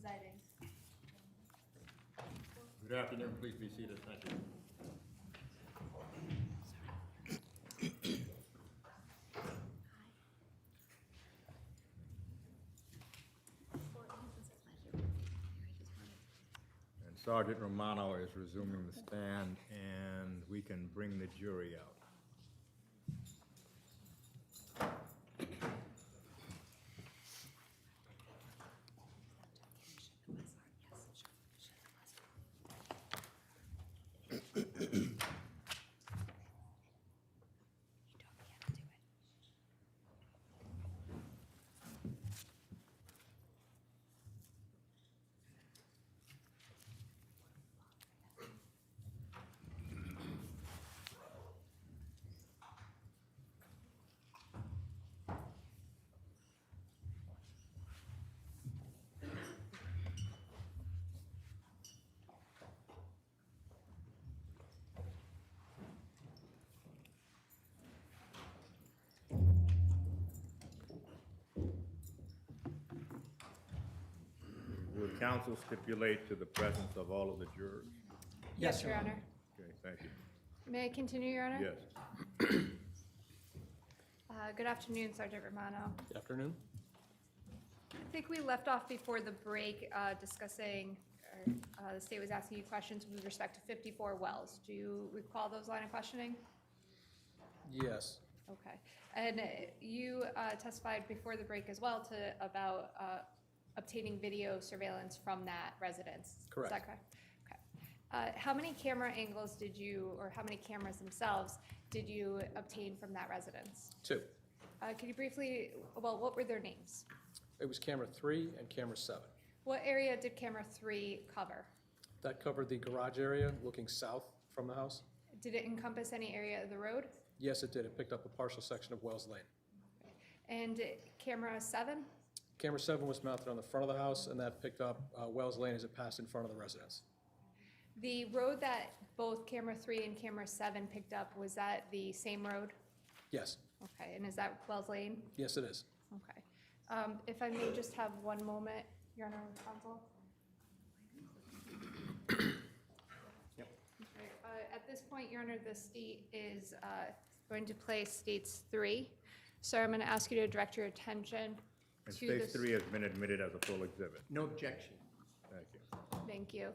presiding. Good afternoon. Please be seated. Thank you. And Sergeant Romano is resuming the stand, and we can bring the jury out. Would counsel stipulate to the presence of all of the jurors? Yes, Your Honor. Okay, thank you. May I continue, Your Honor? Yes. Good afternoon, Sergeant Romano. Good afternoon. I think we left off before the break discussing, the state was asking you questions with respect to 54 wells. Do you recall those line of questioning? Yes, Okay. And you testified before the break as well about obtaining video surveillance from that residence. Correct. Is that correct? Okay. How many camera angles did you, or how many cameras themselves did you obtain from that residence? 2. Could you briefly, well, what were their names? It was camera 3 and camera 7. What area did camera 3 cover? That covered the garage area looking south from the house. Did it encompass any area of the road? Yes, it did. It picked up a partial section of Wells Lane. And camera 7? Camera 7 was mounted on the front of the house, and that picked up Wells Lane as it passed in front of the residence. The road that both camera 3 and camera 7 picked up, was that the same road? Yes, Okay, and is that Wells Lane? yes, it is. Okay. If I may just have one moment, Your Honor, counsel. Yep. Okay, at this point, Your Honor, the state is going to play states 3. So I'm going to ask you to direct your attention And to stage 3 has been admitted as a full exhibit. No objection. Thank you. Thank you.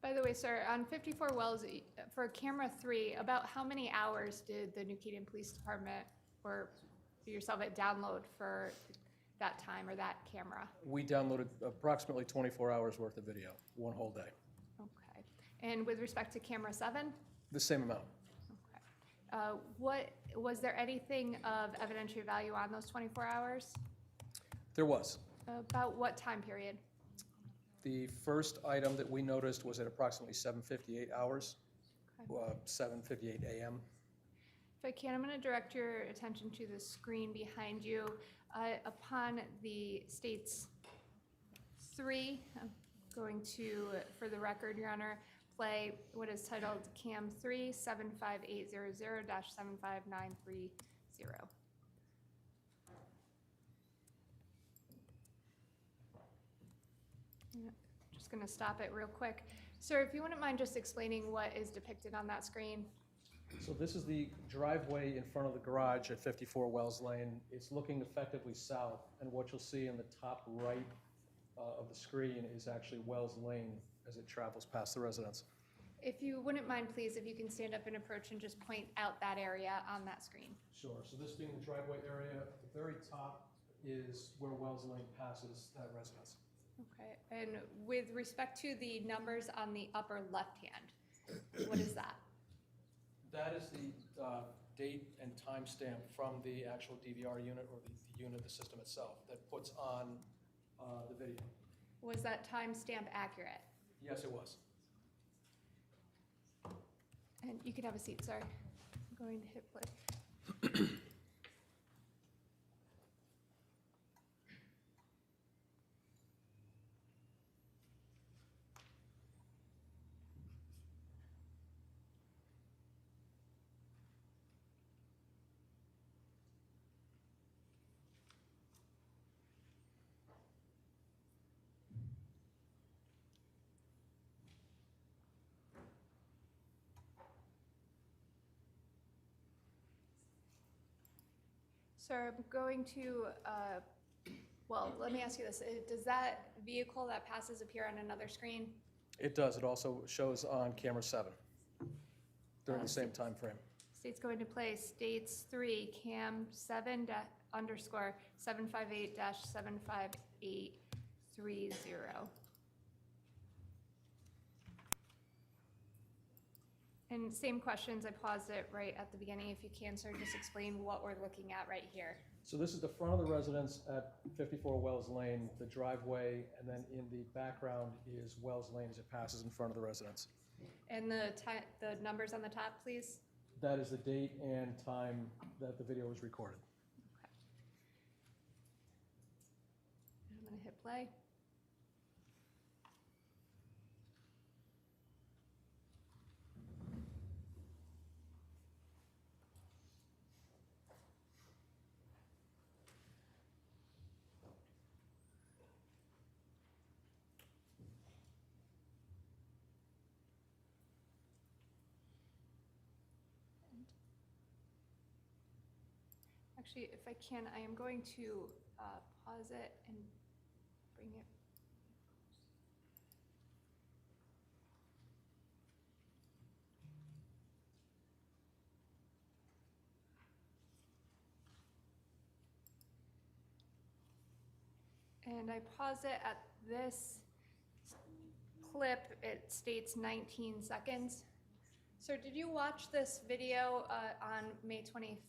By the way, sir, on 54 wells, for camera 3, about how many hours did the New Canaan Police Department or yourself download for that time or that camera? We downloaded approximately 24 hours worth of video, one whole day. Okay. And with respect to camera 7? The same amount. Okay. Was there anything of evidentiary value on those 24 hours? There was. About what time period? The first item that we noticed was at approximately 7:58 hours, Okay. 7:58 a.m. If I can, I'm going to direct your attention to the screen behind you. Upon the state's 3, I'm going to, for the record, Your Honor, play what is titled Cam 3 75800-75930. Just going to stop it real quick. Sir, if you wouldn't mind just explaining what is depicted on that screen. So this is the driveway in front of the garage at 54 Wells Lane. It's looking effectively south, and what you'll see in the top right of the screen is actually Wells Lane as it travels past the residence. If you wouldn't mind, please, if you can stand up and approach and just point out that area on that screen. Sure, so this being the driveway area, at the very top is where Wells Lane passes that residence. Okay, and with respect to the numbers on the upper left hand, what is that? That is the date and timestamp from the actual DVR unit or the unit, the system itself, that puts on the video. Was that timestamp accurate? Yes, it was. And you can have a seat, sir. I'm going to hit play. Sir, I'm going to, well, let me ask you this. Does that vehicle that passes appear on another screen? It does. It also shows on camera 7 during the same time frame. State's going to play States 3, cam 7 underscore 758 75830. And same questions, I paused it right at the beginning. If you can, sir, just explain what we're looking at right here. So this is the front of the residence at 54 Wells Lane, the driveway, and then in the background is Wells Lane as it passes in front of the residence. And the numbers on the top, please. That is the date and time that the video was recorded. Okay. I'm going to hit play. Actually, if I can, I am going to pause it and bring it. And I pause it at this clip. It states 19 seconds. Sir, did you watch this video on May 20th?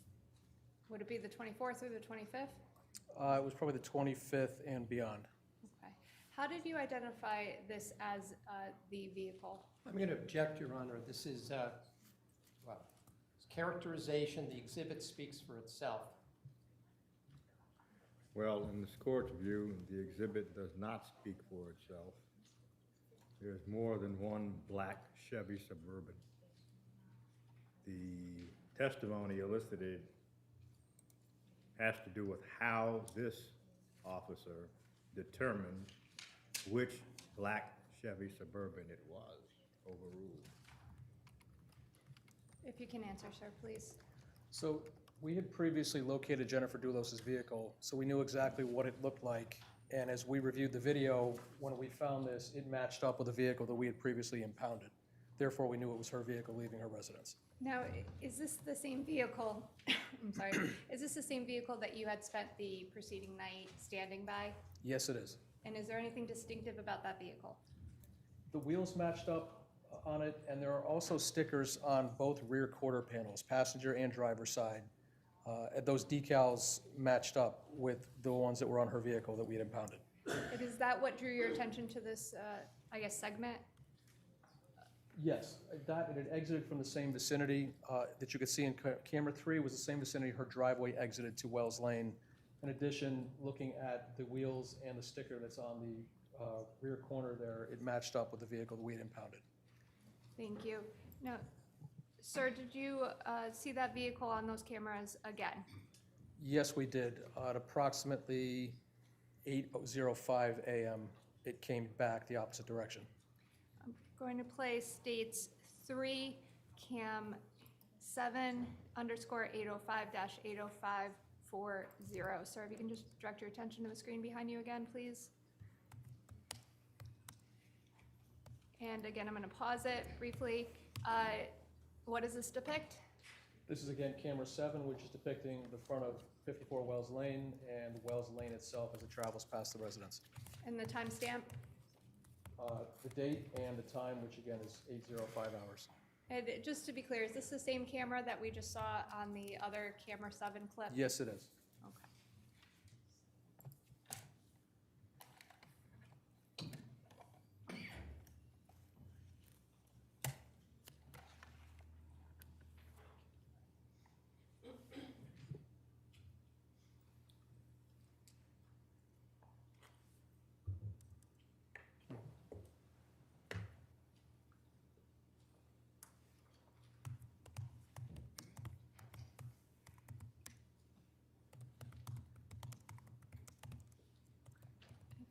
Would it be the 24th or the 25th? It was probably the 25th and beyond. Okay. How did you identify this as the vehicle? I'm going to object, Your Honor. This is, well, it's characterization. The exhibit speaks for itself. Well, in this court's view, the exhibit does not speak for itself. There's more than one black Chevy Suburban. The testimony elicited has to do with how this officer determined which black Chevy Suburban it was overruled. If you can answer, sir, please. So we had previously located Jennifer Dulos' vehicle, so we knew exactly what it looked like. And as we reviewed the video, when we found this, it matched up with a vehicle that we had previously impounded. Therefore, we knew it was her vehicle leaving her residence. Now, is this the same vehicle, I'm sorry, is this the same vehicle that you had spent the preceding night standing by? Yes, it is. And is there anything distinctive about that vehicle? The wheels matched up on it, and there are also stickers on both rear quarter panels, passenger and driver side. Those decals matched up with the ones that were on her vehicle that we had impounded. And is that what drew your attention to this, I guess, segment? Yes, that, and it exited from the same vicinity that you could see in camera 3 was the same vicinity her driveway exited to Wells Lane. In addition, looking at the wheels and the sticker that's on the rear corner there, it matched up with the vehicle that we had impounded. Thank you. Now, sir, did you see that vehicle on those cameras again? Yes, we did. At approximately 8:05 a.m., it came back the opposite direction. I'm going to play states 3, cam 7 underscore 805-80540. Sir, if you can just direct your attention to the screen behind you again, please. And again, I'm going to pause it briefly. What does this depict? This is again camera 7, which is depicting the front of 54 Wells Lane and Wells Lane itself as it travels past the residence. And the timestamp? The date and the time, which again is 8:05 hours. And just to be clear, is this the same camera that we just saw on the other camera 7 clip? Yes, it is. Okay.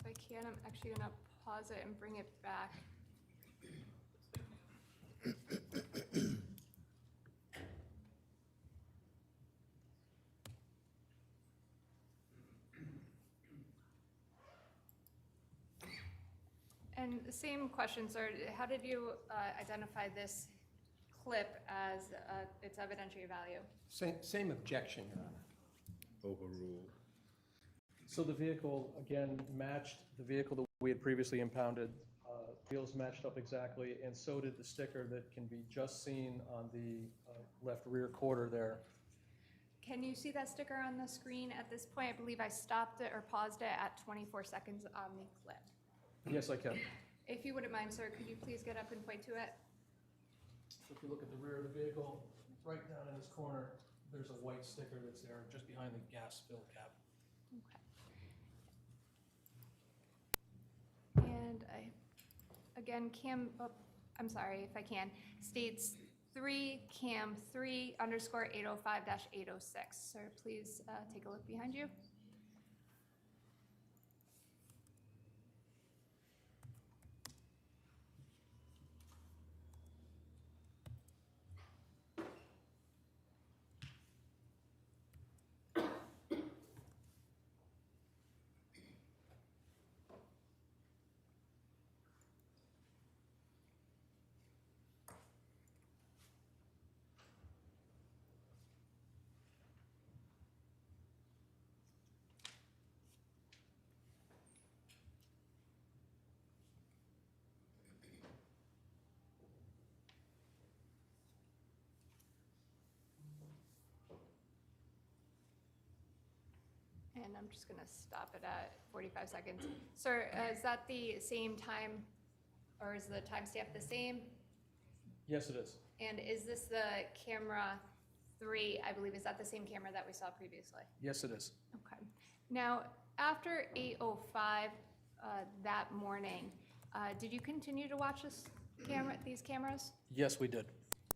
If I can, I'm actually going to pause it and bring it back. And the same question, sir, how did you identify this clip as its evidentiary value? Same objection, Your Honor. Overruled. So the vehicle, again, matched the vehicle that we had previously impounded. Wheels matched up exactly, and so did the sticker that can be just seen on the left rear quarter there. Can you see that sticker on the screen at this point? I believe I stopped it or paused it at 24 seconds on the clip. Yes, I can. If you wouldn't mind, sir, could you please get up and point to it? So if you look at the rear of the vehicle, right down in this corner, there's a white sticker that's there just behind the gas fill cap. Okay. And again, I'm sorry if I can, states 3 cam 3 _ 805-806. Sir, please take a look behind you. And I'm just gonna stop it at 45 seconds. Sir, is that the same time, or is the timestamp the same? Yes, it is. And is this the camera 3, I believe, is that the same camera that we saw previously? Yes, it is. Okay. Now, after 8:05 that morning, did you continue to watch these cameras? Yes, we did.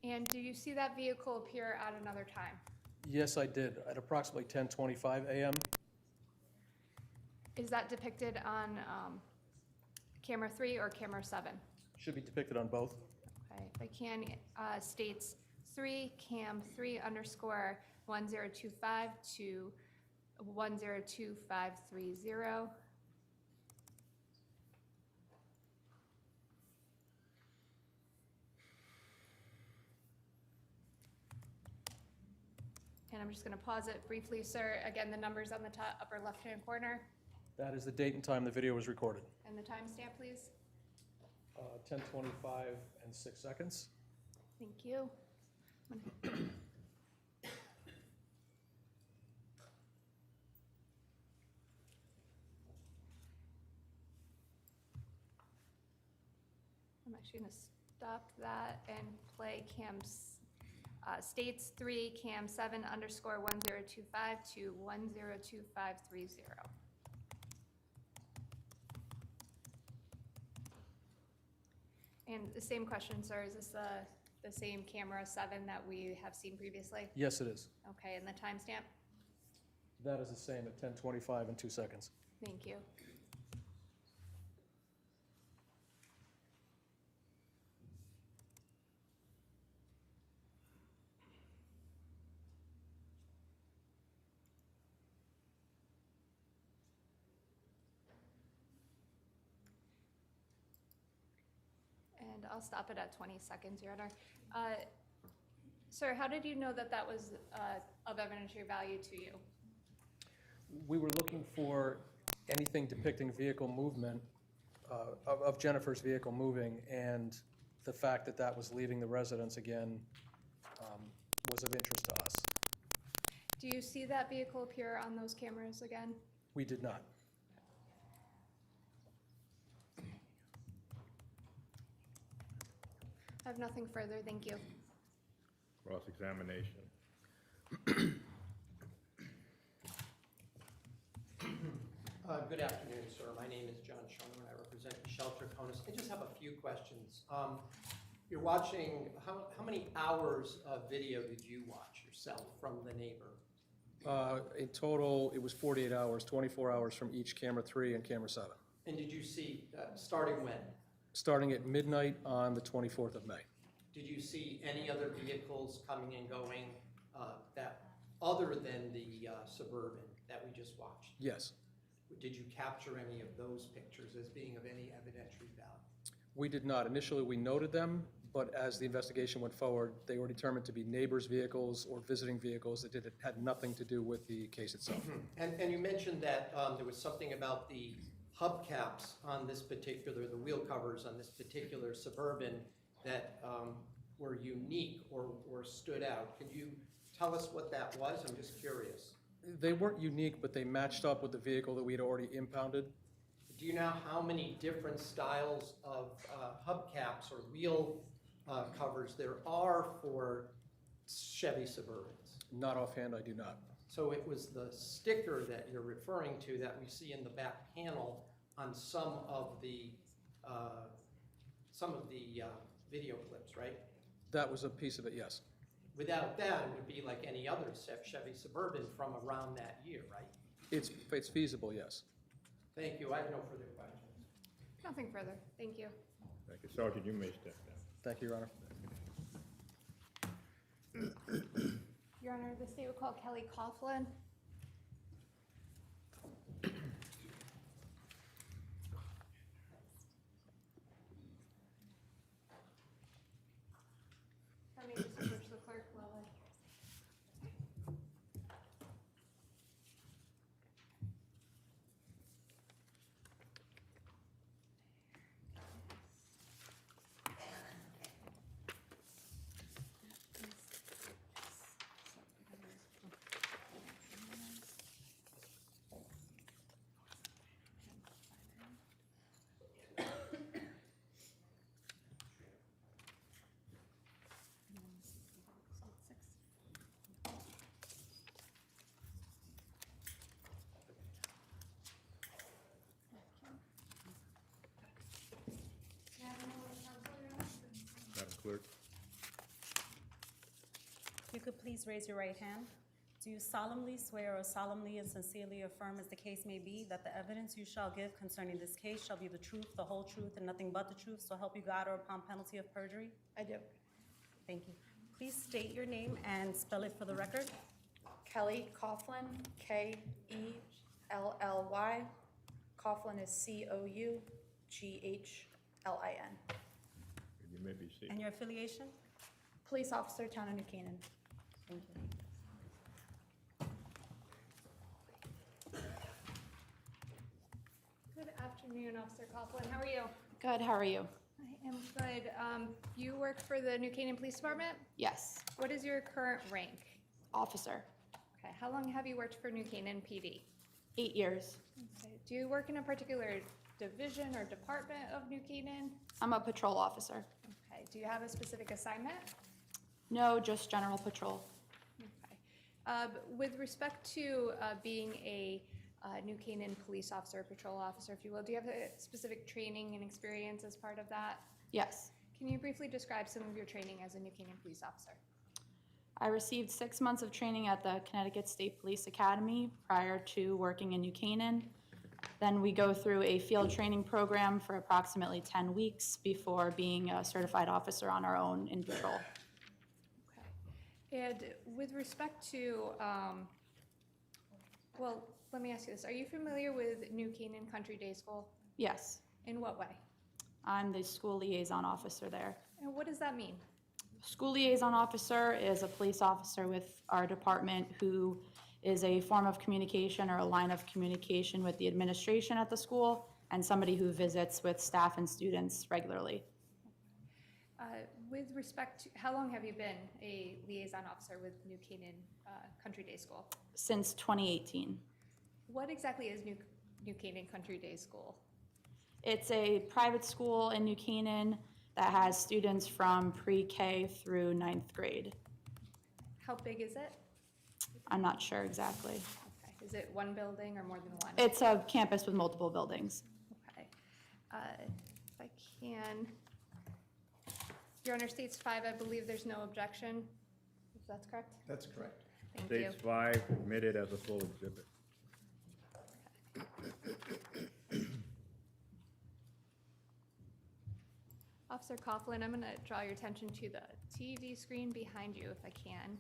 And do you see that vehicle appear at another time? Yes, I did, at approximately 10:25 a.m. Is that depicted on camera 3 or camera 7? Should be depicted on both. Okay, if I can, states 3 cam 3 _ 1025 to 102530. And I'm just going to pause it briefly, sir. Again, the numbers on the top upper left-hand corner. That is the date and time the video was recorded. And the timestamp, please. 10:25 and 6 seconds. Thank you. I'm actually going to stop that and play states 3 cam 7 _ 1025 to 102530. And the same question, sir, is this the same camera 7 that we have seen previously? Yes, it is. Okay, and the timestamp? That is the same at 10:25 and 2 seconds. Thank you. And I'll stop it at 20 seconds, Your Honor. Sir, how did you know that that was of evidentiary value to you? We were looking for anything depicting vehicle movement, of Jennifer's vehicle moving, and the fact that that was leaving the residence again was of interest to us. Do you see that vehicle appear on those cameras again? We did not. I have nothing further, thank you. Cross-examination. Good afternoon, sir. My name is John Schoner, and I represent Michelle Troconis. I just have a few questions. You're watching, how many hours of video did you watch yourself from the neighbor? In total, it was 48 hours, 24 hours from each camera 3 and camera 7. And did you see, starting when? Starting at midnight on the 24th of May. Did you see any other vehicles coming and going that other than the Suburban that we just watched? Yes. Did you capture any of those pictures as being of any evidentiary value? We did not. Initially, we noted them, but as the investigation went forward, they were determined to be neighbors' vehicles or visiting vehicles that had nothing to do with the case itself. And you mentioned that there was something about the hubcaps on this particular, the wheel covers on this particular Suburban that were unique or stood out. Could you tell us what that was? I'm just curious. They weren't unique, but they matched up with the vehicle that we had already impounded. Do you know how many different styles of hubcaps or wheel covers there are for Chevy Suburbans? Not offhand, I do not. So it was the sticker that you're referring to that we see in the back panel on some of the video clips, right? That was a piece of it, yes. Without that, it would be like any other Chevy Suburban from around that year, right? It's feasible, yes. Thank you. I have no further questions. Nothing further. Thank you. Thank you. Sergeant, you may step down. Thank you, Your Honor. Your Honor, the state will call Kelly Coughlin. Let me just approach the clerk while I... Madam Clerk. If you could please raise your right hand. Do you solemnly swear or solemnly and sincerely affirm, as the case may be, that the evidence you shall give concerning this case shall be the truth, the whole truth, and nothing but the truth, so help you God, or upon penalty of perjury? I do. Thank you. Please state your name and spell it for the record. Kelly Coughlin, K-E-L-L-Y. Coughlin is C-O-U-G-H-L-I-N. You may be seated. And your affiliation? Police officer, Town of New Canaan. Thank you. Good afternoon, Officer Coughlin. How are you? Good, how are you? I am good. You work for the New Canaan Police Department? Yes, What is your current rank? officer. Okay, how long have you worked for New Canaan PD? 8 years. Okay. Do you work in a particular division or department of New Canaan? I'm a patrol officer. Okay, do you have a specific assignment? No, just general patrol. Okay. With respect to being a New Canaan police officer, patrol officer, if you will, do you have a specific training and experience as part of that? Yes. Can you briefly describe some of your training as a New Canaan police officer? I received 6 months of training at the Connecticut State Police Academy prior to working in New Canaan. Then we go through a field training program for approximately 10 weeks before being a certified officer on our own in patrol. Okay. And with respect to, well, let me ask you this. Are you familiar with New Canaan Country Day School? Yes, In what way? I'm the school liaison officer there. And what does that mean? School liaison officer is a police officer with our department who is a form of communication or a line of communication with the administration at the school and somebody who visits with staff and students regularly. With respect to, how long have you been a liaison officer with New Canaan Country Day School? Since 2018. What exactly is New Canaan Country Day School? It's a private school in New Canaan that has students from pre-K through 9th grade. How big is it? I'm not sure exactly. Okay. Is it one building or more than one? It's a campus with multiple buildings. Okay. If I can, Your Honor, states 5, I believe there's no objection. If that's correct? That's correct. Thank you. States 5 admitted as a full exhibit. Officer Coughlin, I'm going to draw your attention to the TV screen behind you if I can.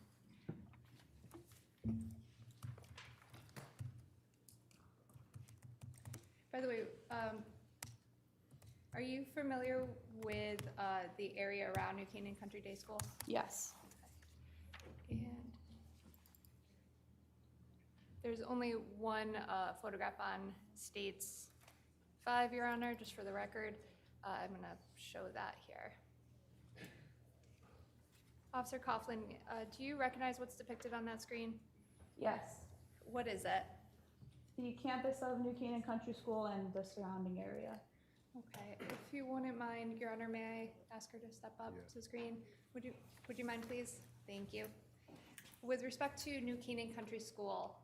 By the way, are you familiar with the area around New Canaan Country Day School? Yes. And there's only one photograph on States 5, Your Honor, just for the record. I'm going to show that here. Officer Coughlin, do you recognize what's depicted on that screen? Yes. What is it? The campus of New Canaan Country School and the surrounding area. Okay, if you wouldn't mind, Your Honor, may I ask her to step up Yeah. to the screen? Would you mind, please? Thank you. With respect to New Canaan Country School,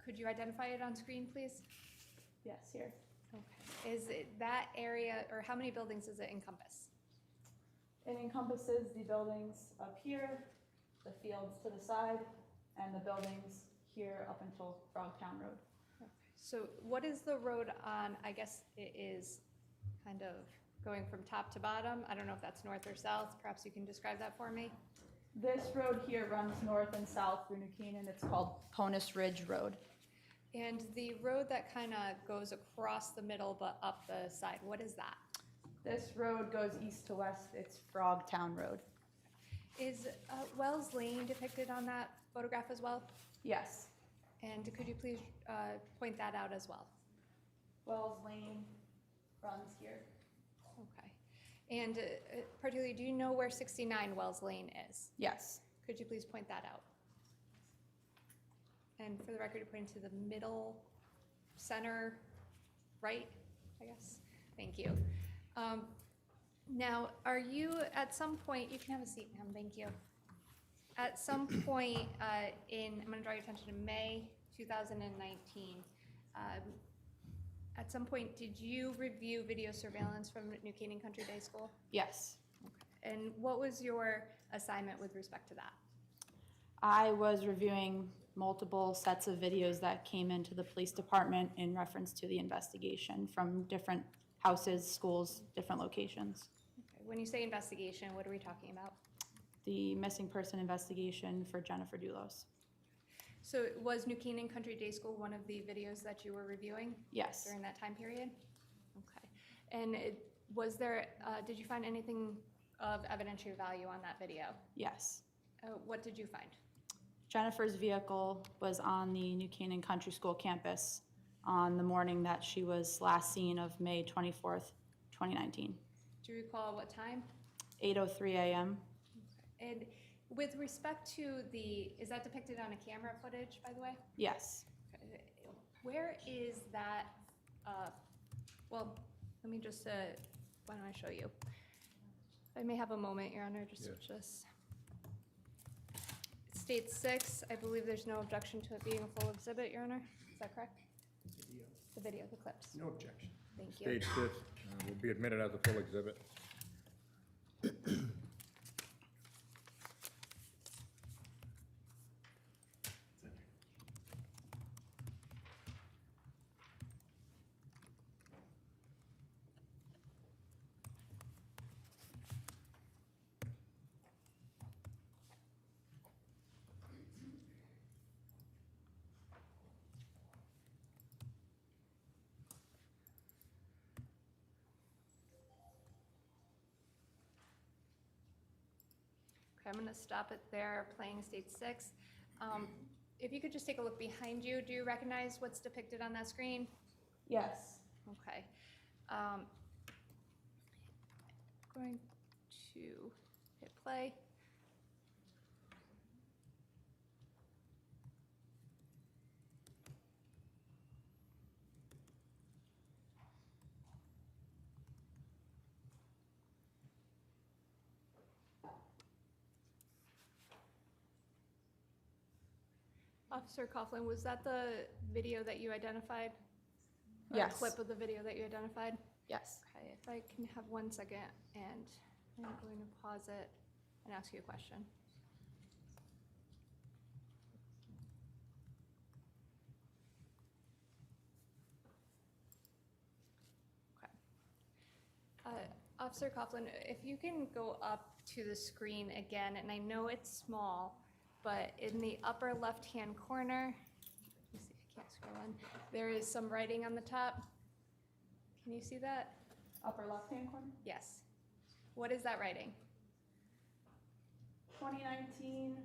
could you identify it on screen, please? Yes, here. Okay. Is it that area, or how many buildings does it encompass? It encompasses the buildings up here, the fields to the side, and the buildings here up until Frogtown Road. So what is the road on, I guess it is kind of going from top to bottom? I don't know if that's north or south. Perhaps you can describe that for me? This road here runs north and south through New Canaan. It's called Ponus Ridge Road. And the road that kind of goes across the middle but up the side, what is that? This road goes east to west. It's Frogtown Road. Is Wells Lane depicted on that photograph as well? Yes. And could you please point that out as well? Wells Lane runs here. Okay. And particularly, do you know where 69 Wells Lane is? Yes. Could you please point that out? And for the record, you're pointing to the middle, center, right, I guess? Thank you. Now, are you, at some point, you can have a seat, ma'am, thank you. At some point I'm gonna draw your attention to May 2019. At some point, did you review video surveillance from New Canaan Country Day School? Yes. And what was your assignment with respect to that? I was reviewing multiple sets of videos that came into the police department in reference to the investigation from different houses, schools, different locations. Okay. When you say investigation, what are we talking about? The missing person investigation for Jennifer Dulos. So was New Canaan Country Day School one of the videos that you were reviewing Yes. during that time period? Okay. And was there, did you find anything of evidentiary value on that video? Yes. What did you find? Jennifer's vehicle was on the New Canaan Country School campus on the morning that she was last seen of May 24th, 2019. Do you recall what time? 8:03 a.m. And with respect to the, is that depicted on a camera footage, by the way? Yes. Where is that, well, let me just, why don't I show you? I may have a moment, Your Honor, just Yes. switch this. It states 6, I believe there's no objection to it being a full exhibit, Your Honor, is that correct? The video, the clips, No objection. thank you. State 6 will be admitted as a full exhibit. Okay, I'm gonna stop it there, playing state 6. If you could just take a look behind you, do you recognize what's depicted on that screen? Yes. Okay. Going to hit play. Officer Coughlin, was that the video that you identified? Or Yes. a clip of the video that you identified? Yes. Okay, if I can have 1 second, and I'm going to pause it and ask you a question. Okay. Officer Coughlin, if you can go up to the screen again, and I know it's small, but in the upper left-hand corner, let me see, I can't scroll in, there is some writing on the top. Can you see that? Upper left-hand corner. Yes. What is that writing? 2019-0524,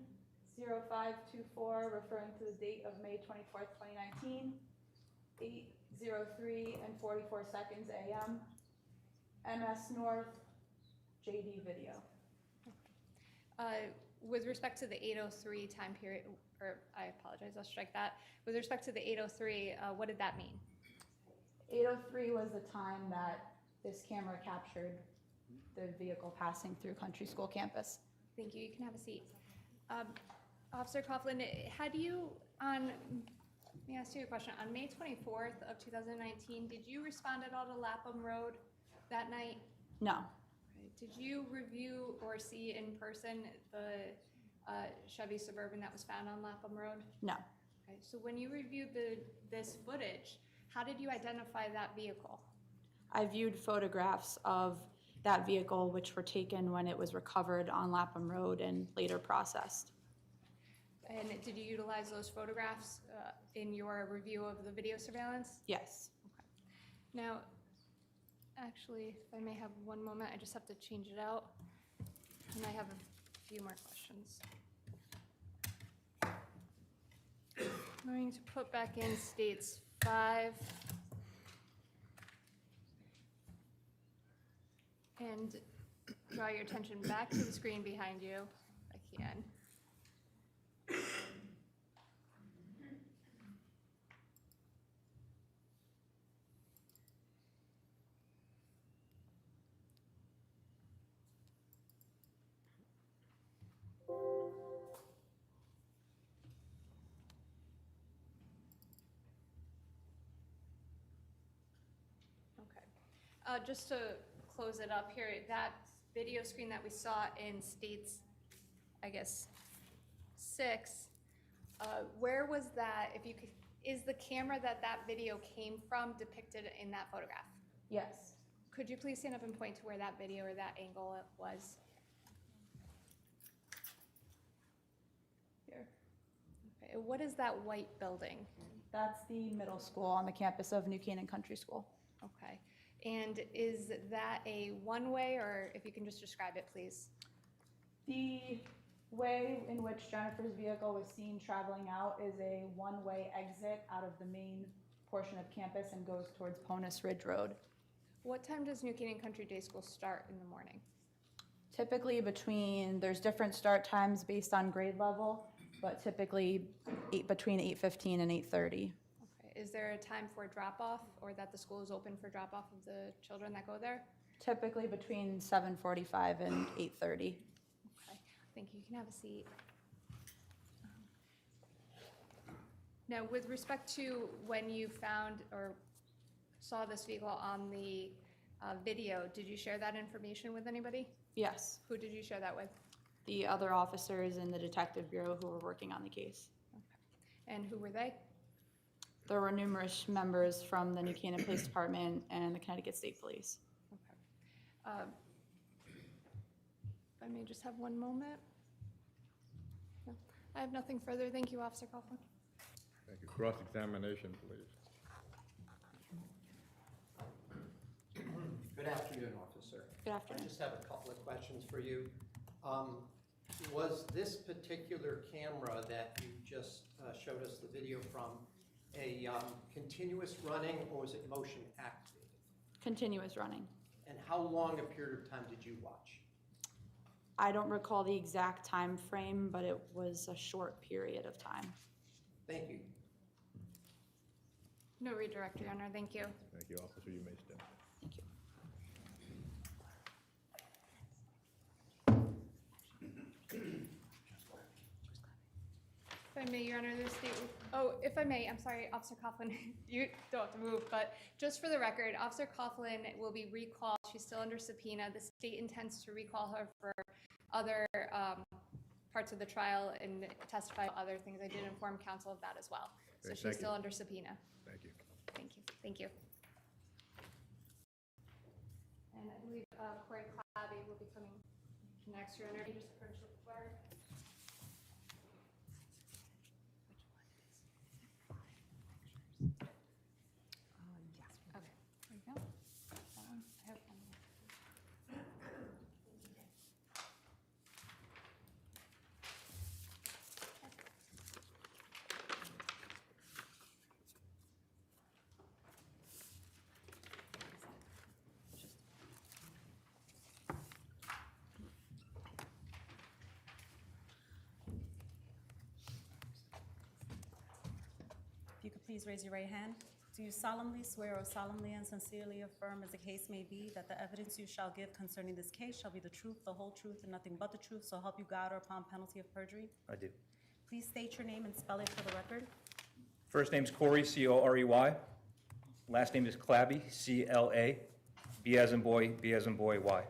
referring to the date of May 24th, 2019, 8:03 and 44 seconds a.m. MS North, JD video. With respect to the 8:03 time period, or I apologize, I'll strike that. With respect to the 8:03, what did that mean? 8:03 was the time that this camera captured the vehicle passing through Country School campus. Thank you. You can have a seat. Officer Coughlin, had you let me ask you a question. On May 24th of 2019, did you respond at all to Lapham Road that night? No, Did you review or see in person the Chevy Suburban that was found on Lapham Road? no. Okay, so when you reviewed this footage, how did you identify that vehicle? I viewed photographs of that vehicle which were taken when it was recovered on Lapham Road and later processed. And did you utilize those photographs in your review of the video surveillance? Yes. Now, actually, if I may have one moment, I just have to change it out. And I have a few more questions. I'm going to put back in states 5. And draw your attention back to the screen behind you, if I can. Okay. Just to close it up here, that video screen that we saw in states, I guess, 6, where was that, if you could, is the camera that video came from depicted in that photograph? Yes. Could you please stand up and point to where that video or that angle was? Here. Okay, what is that white building? That's the middle school on the campus of New Canaan Country School. Okay, and is that a one-way, or if you can just describe it, please? The way in which Jennifer's vehicle was seen traveling out is a one-way exit out of the main portion of campus and goes towards Ponus Ridge Road. What time does New Canaan Country Day School start in the morning? Typically there's different start times based on grade level, but typically between 8:15 and 8:30. Okay, is there a time for drop-off, or that the school is open for drop-off of the children that go there? Typically between 7:45 and 8:30. Okay, thank you. You can have a seat. Now, with respect to when you found or saw this vehicle on the video, did you share that information with anybody? Yes, Who did you share that with? the other officers in the detective bureau who were working on the case. And who were they? There were numerous members from the New Canaan Police Department and the Connecticut State Police. Okay. If I may just have one moment. No, I have nothing further. Thank you, Officer Coughlin. Thank you. Cross-examination, please. Good afternoon, officer. Good I afternoon. just have a couple of questions for you. Was this particular camera that you just showed us the video from a continuous running, or was it motion activated? Continuous running. And how long a period of time did you watch? I don't recall the exact time frame, but it was a short period of time. Thank you. No redirect, Your Honor. Thank you. Thank you, officer. You may stand. Thank you. If I may, Your Honor, the state, if I may, I'm sorry, Officer Coughlin, you don't have to move, but just for the record, Officer Coughlin will be recalled. She's still under subpoena. The state intends to recall her for other parts of the trial and testify on other things. I did inform counsel of that as well. So Great, she's thank you. still under subpoena. Thank you. Thank you. Thank you. And I believe Corey Clabby will be coming next. Your Honor, you just approach the floor. Okay, there you go. Please raise your right hand. Do you solemnly swear or solemnly and sincerely affirm, as the case may be, that the evidence you shall give concerning this case shall be the truth, the whole truth, and nothing but the truth, so help you God, or upon penalty of perjury? I do. Please state your name and spell it for the record. First name's Corey, C-O-R-E-Y. Last name is Clabby, C-L-A, B as in boy, B as in boy, Y.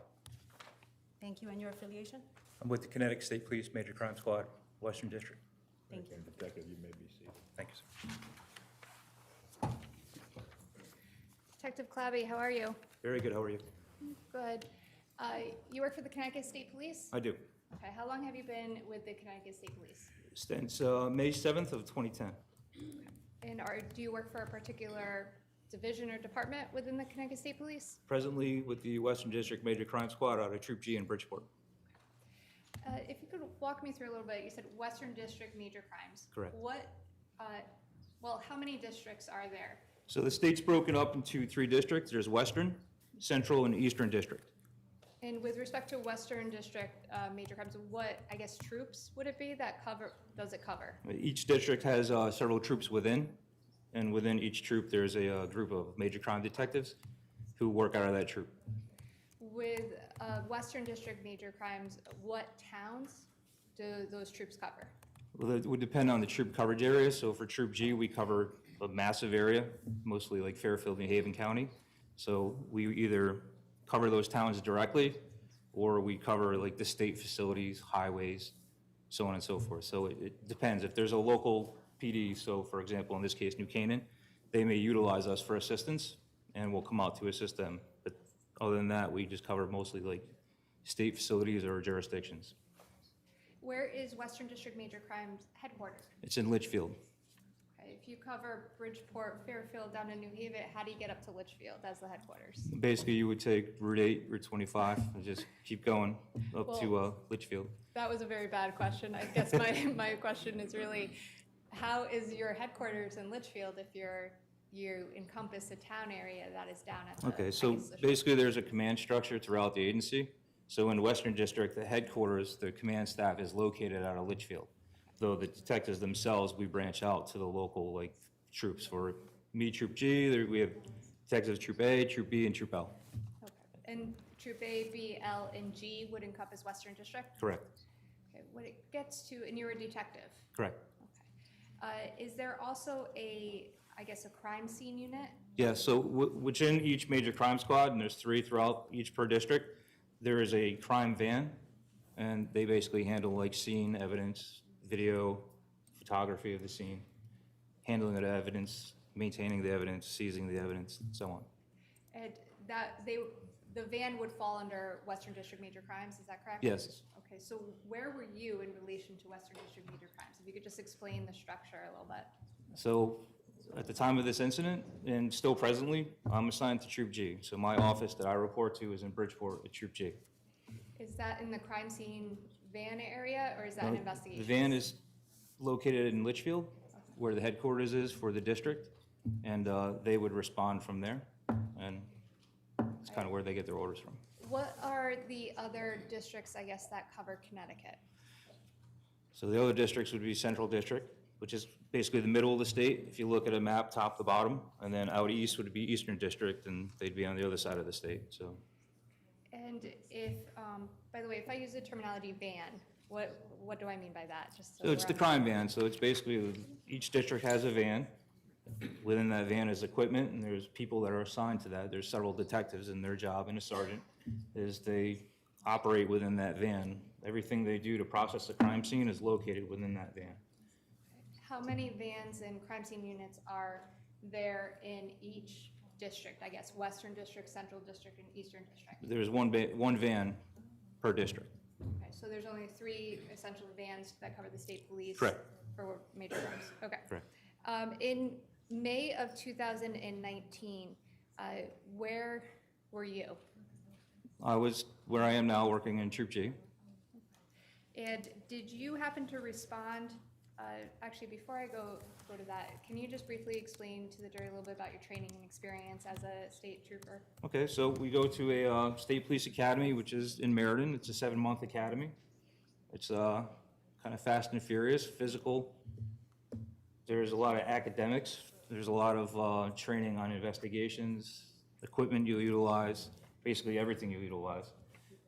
Thank you, and your affiliation? I'm with the Connecticut State Police Major Crime Squad, Western District. Thank you. Detective, you may be seated. Thank you, sir. Detective Clabby, how are you? Very good, how are you? Good. You work for the Connecticut State Police? I do. Okay, how long have you been with the Connecticut State Police? Since May 7th of 2010. And do you work for a particular division or department within the Connecticut State Police? Presently with the Western District Major Crime Squad out of Troop G in Bridgeport. If you could walk me through a little bit, you said Western District Major Crimes. Correct. How many districts are there? So the state's broken up into 3 districts. There's Western, Central, and Eastern District. And with respect to Western District Major Crimes, what, I guess, troops would it be that does it cover? Each district has several troops within, and within each troop, there's a group of major crime detectives who work out of that troop. With Western District Major Crimes, what towns do those troops cover? Well, it would depend on the troop coverage area. So for Troop G, we cover a massive area, mostly like Fairfield, New Haven County. So we either cover those towns directly, or we cover like the state facilities, highways, so on and so forth. So it depends. If there's a local PD, so for example, in this case, New Canaan, they may utilize us for assistance, and we'll come out to assist them. But other than that, we just cover mostly like state facilities or jurisdictions. Where is Western District Major Crimes headquartered? It's in Litchfield. Okay, if you cover Bridgeport, Fairfield, down to New Haven, how do you get up to Litchfield as the headquarters? Basically, you would take Route 8, Route 25, and just keep going up to Litchfield. That was a very bad question. I guess my question is really, how is your headquarters in Litchfield if you encompass a town area that is down at the... Okay, so basically there's a command structure throughout the agency. So in Western District, the headquarters, the command staff is located out of Litchfield. Though the detectives themselves, we branch out to the local like troops. For me, Troop G, we have detectives Troop A, Troop B, and Troop L. Okay. And Troop A, B, L, and G would encompass Western District? Correct. Okay, when it gets to, and you're a detective? Correct. Okay. Is there also a crime scene unit? Yeah, so within each major crime squad, and there's 3 throughout each per district, there is a crime van, and they basically handle like scene evidence, video, photography of the scene, handling of the evidence, maintaining the evidence, seizing the evidence, and so on. And the van would fall under Western District Major Crimes, is that correct? Yes. Okay, so where were you in relation to Western District Major Crimes? If you could just explain the structure a little bit. So at the time of this incident, and still presently, I'm assigned to Troop G. So my office that I report to is in Bridgeport at Troop G. Is that in the crime scene van area, or is that an investigation? The van is located in Litchfield, where the headquarters is for the district, and they would respond from there, and it's kind of where they get their orders from. What are the other districts, I guess, that cover Connecticut? So the other districts would be Central District, which is basically the middle of the state, if you look at a map, top to bottom, and then out east would be Eastern District, and they'd be on the other side of the state, so. And if, by the way, if I use the terminology van, what do I mean by that? Just So it's the crime van, so it's basically, each district has a van. Within that van is equipment, and there's people that are assigned to that. There's several detectives, and their job, and a sergeant, is they operate within that van. Everything they do to process the crime scene is located within that van. How many vans and crime scene units are there in each district, I guess, Western District, Central District, and Eastern District? There's one van per district. Okay, so there's only 3 essential vans that cover the state police? Correct. For major crimes, okay. Correct. In May of 2019, where were you? I was where I am now, working in Troop G. And did you happen to respond, actually, before I go to that, can you just briefly explain to the jury a little bit about your training and experience as a state trooper? Okay, so we go to a state police academy, which is in Meriden. It's a 7-month academy. It's kind of fast and furious, physical. There's a lot of academics There's a lot of training on investigations, equipment you utilize, basically everything you utilize.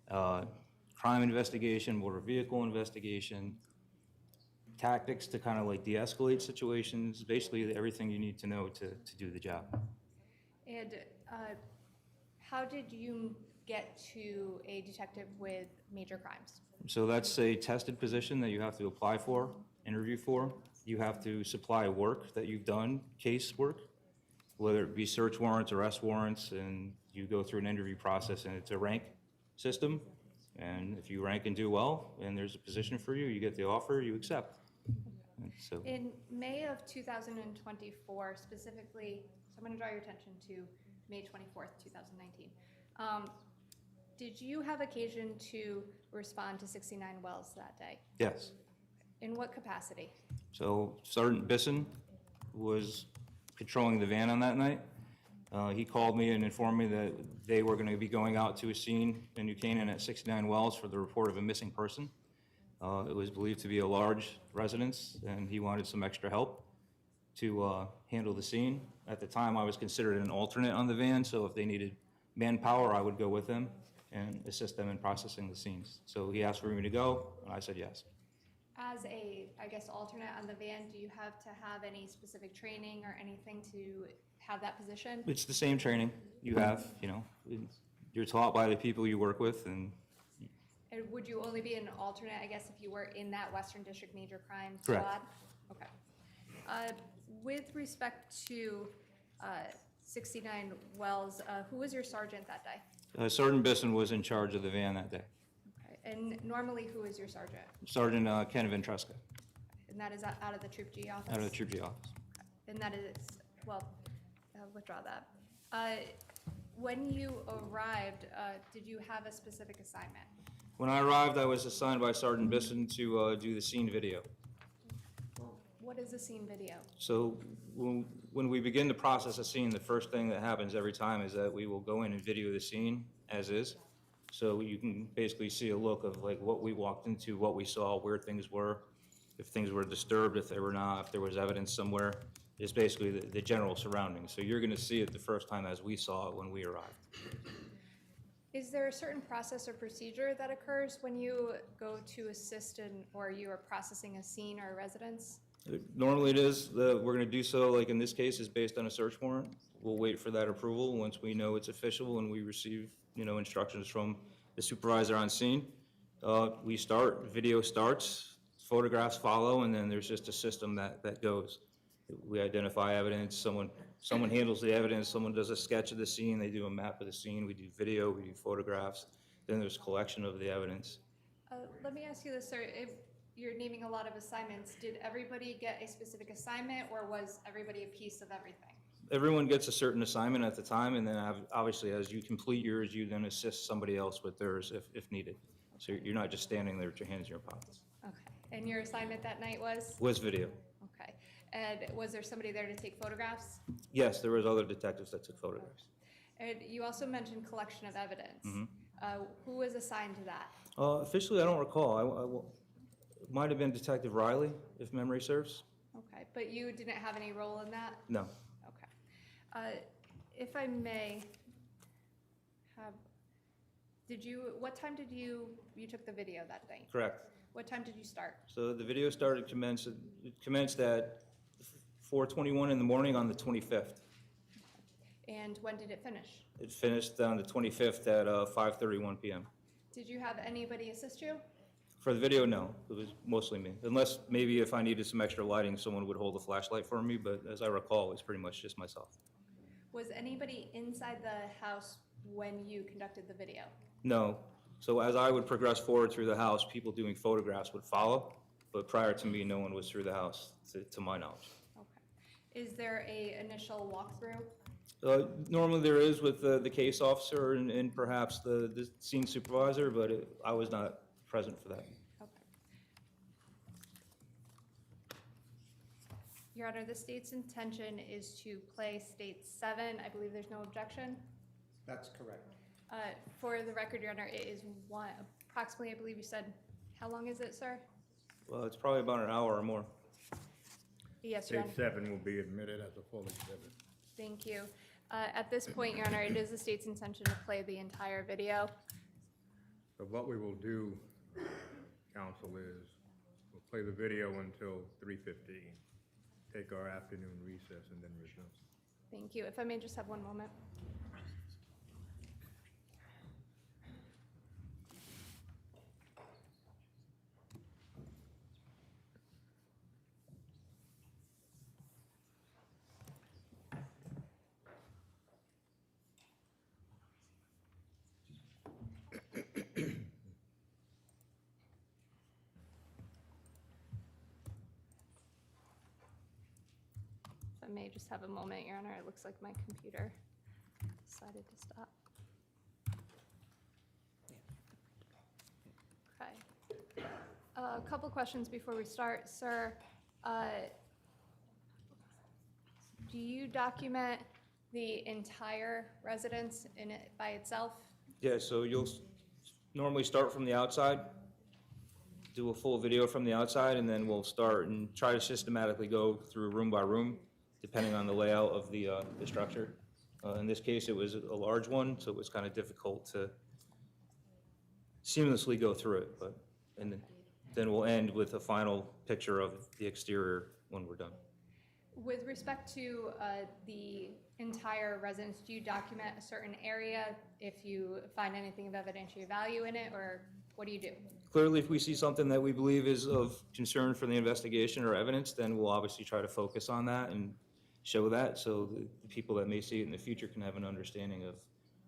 Crime investigation, motor vehicle investigation, tactics to kind of like de-escalate situations, basically everything you need to know to do the job. And how did you get to a detective with major crimes? So that's a tested position that you have to apply for, interview for. You have to supply work that you've done, case work, whether it be search warrants, arrest warrants, and you go through an interview process, and it's a rank system. And if you rank and do well, and there's a position for you, you get the offer, you accept. And so, In May of 2024, specifically, so I'm going to draw your attention to May 24th, 2019. Did you have occasion to respond to 69 Wells that day? yes. In what capacity? So Sergeant Bisson was patrolling the van on that night. He called me and informed me that they were going to be going out to a scene in New Canaan at 69 Wells for the report of a missing person. It was believed to be a large residence, and he wanted some extra help to handle the scene. At the time, I was considered an alternate on the van, so if they needed manpower, I would go with them and assist them in processing the scenes. So he asked for me to go, and I said yes. As a, I guess, alternate on the van, do you have to have any specific training or anything to have that position? It's the same training you have, you know. You're taught by the people you work with, and And would you only be an alternate, I guess, if you were in that Western District Major Crime Correct. Squad? Okay. With respect to 69 Wells, who was your sergeant that day? Sergeant Bisson was in charge of the van that day. Okay. And normally, who is your sergeant? Sergeant Ken Ventresca, And that is out of the Troop G office? out of the Troop G office. And that is, well, I'll withdraw that. When you arrived, did you have a specific assignment? When I arrived, I was assigned by Sergeant Bisson to do the scene video. What is a scene video? So when we begin to process a scene, the first thing that happens every time is that we will go in and video the scene as is. So you can basically see a look of like what we walked into, what we saw, where things were, if things were disturbed, if they were not, if there was evidence somewhere. It's basically the general surroundings. So you're going to see it the first time as we saw it when we arrived. Is there a certain process or procedure that occurs when you go to assist in, or you are processing a scene or a residence? Normally it is, we're going to do so, like in this case, is based on a search warrant. We'll wait for that approval once we know it's official and we receive, instructions from the supervisor on scene. We start, video starts, photographs follow, and then there's just a system that goes. We identify evidence, someone handles the evidence, someone does a sketch of the scene, they do a map of the scene, we do video, we do photographs, then there's collection of the evidence. Let me ask you this, sir. If you're naming a lot of assignments, did everybody get a specific assignment, or was everybody a piece of everything? Everyone gets a certain assignment at the time, and then obviously as you complete yours, you then assist somebody else with theirs if needed. So you're not just standing there with your hands in your pockets. Okay. And your assignment that night was? Was video. Okay. And was there somebody there to take photographs? Yes, there was other detectives that took photographs. And you also mentioned collection of evidence. Mhm. Who was assigned to that? Officially, I don't recall. It might have been Detective Riley, if memory serves. Okay, but you didn't have any role in that? No. Okay. If I may have, what time did you took the video that night? Correct. What time did you start? So the video commenced at 4:21 in the morning on the 25th. And when did it finish? It finished on the 25th at 5:31 p.m. Did you have anybody assist you? For the video, no. It was mostly me. Unless maybe if I needed some extra lighting, someone would hold a flashlight for me, but as I recall, it was pretty much just myself. Was anybody inside the house when you conducted the video? No. So as I would progress forward through the house, people doing photographs would follow, but prior to me, no one was through the house, to my knowledge. Okay. Is there a initial walkthrough? Normally there is with the case officer and perhaps the scene supervisor, but I was not present for that. Okay. Your Honor, the state's intention is to play State 7. I believe there's no objection. That's correct. For the record, Your Honor, it is approximately, I believe you said, how long is it, sir? Well, it's probably about an hour or more. Yes, Your Tape Honor. 7 will be admitted as a full exhibit. Thank you. At this point, Your Honor, it is the state's intention to play the entire video. So what we will do, counsel, is we'll play the video until 3:15. Take our afternoon recess and then resume. Thank you. If I may just have one moment. If I may just have a moment, Your Honor, it looks like my computer decided to stop. Okay. A couple questions before we start. Sir, do you document the entire residence in it by itself? Yeah, so you'll normally start from the outside, do a full video from the outside, and then we'll start and try to systematically go through room by room, depending on the layout of the structure. In this case, it was a large one, so it was kind of difficult to seamlessly go through it, but, and then we'll end with a final picture of the exterior when we're done. With respect to the entire residence, do you document a certain area if you find anything of evidentiary value in it, or what do you do? Clearly, if we see something that we believe is of concern for the investigation or evidence, then we'll obviously try to focus on that and show that, so the people that may see it in the future can have an understanding of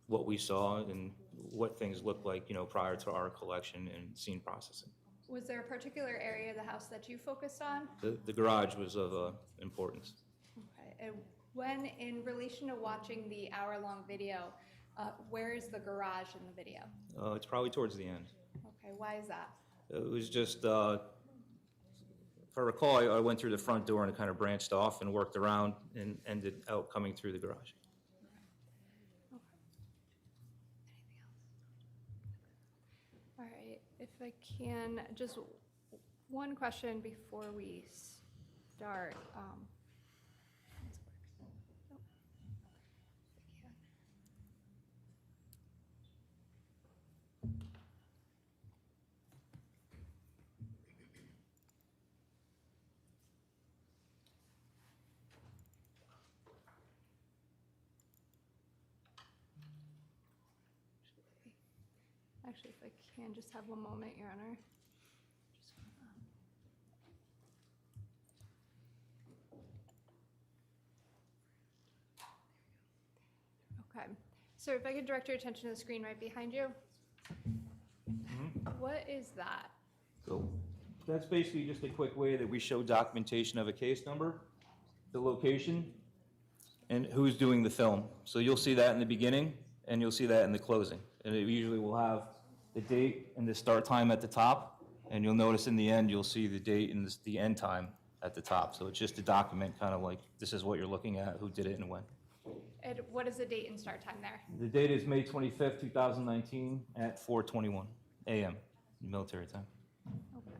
what we saw and what things looked like, you know, prior to our collection and scene processing. Was there a particular area of the house that you focused on? The garage was of importance. Okay. And when, in relation to watching the hour-long video, where is the garage in the video? It's probably towards the end. Okay, why is that? It was just, if I recall, I went through the front door and it kind of branched off and worked around and ended out coming through the garage. All right, if I can, just one question before we start. Actually, if I can, just have one moment, Your Honor. Just okay. So if I could direct your attention to the screen right behind you. What is that? So that's basically just a quick way that we show documentation of a case number, the location, and who's doing the film. So you'll see that in the beginning, and you'll see that in the closing. And it usually will have the date and the start time at the top, and you'll notice in the end, you'll see the date and the end time at the top. So it's just to document kind of like, this is what you're looking at, who did it and when. And what is the date and start time there? The date is May 25th, 2019 at 4:21 a.m. military time. Okay.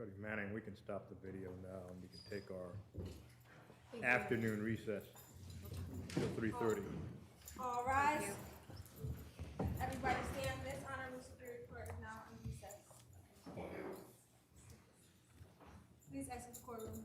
Judge Manning, we can stop the video now and we can take our Thank you. afternoon recess till 3:30. All rise. Everybody stand. This honorable Superior Court is now in recess. Please exit the courtroom.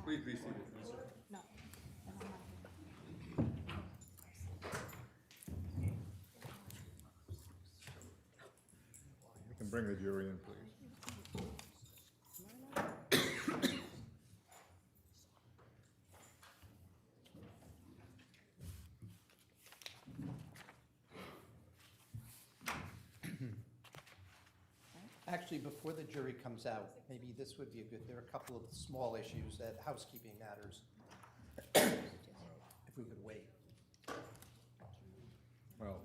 Please be seated. No. You can bring the jury in, please. Actually, before the jury comes out, maybe this would be a good, there are a couple of small issues that, housekeeping matters. If we could wait. Well,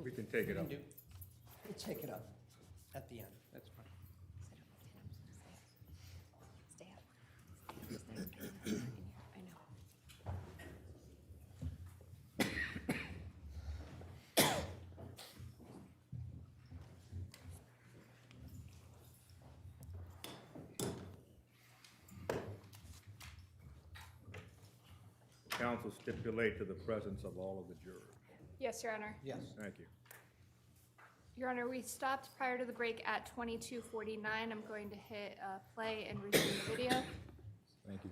we can take it up. We'll take it up at the end, that's fine. Stay up. I know. Counsel stipulate to the presence of all of the jurors. Yes, Your Honor. Yes. Thank you. Your Honor, we stopped prior to the break at 22:49. I'm going to hit play and resume the video. Thank you.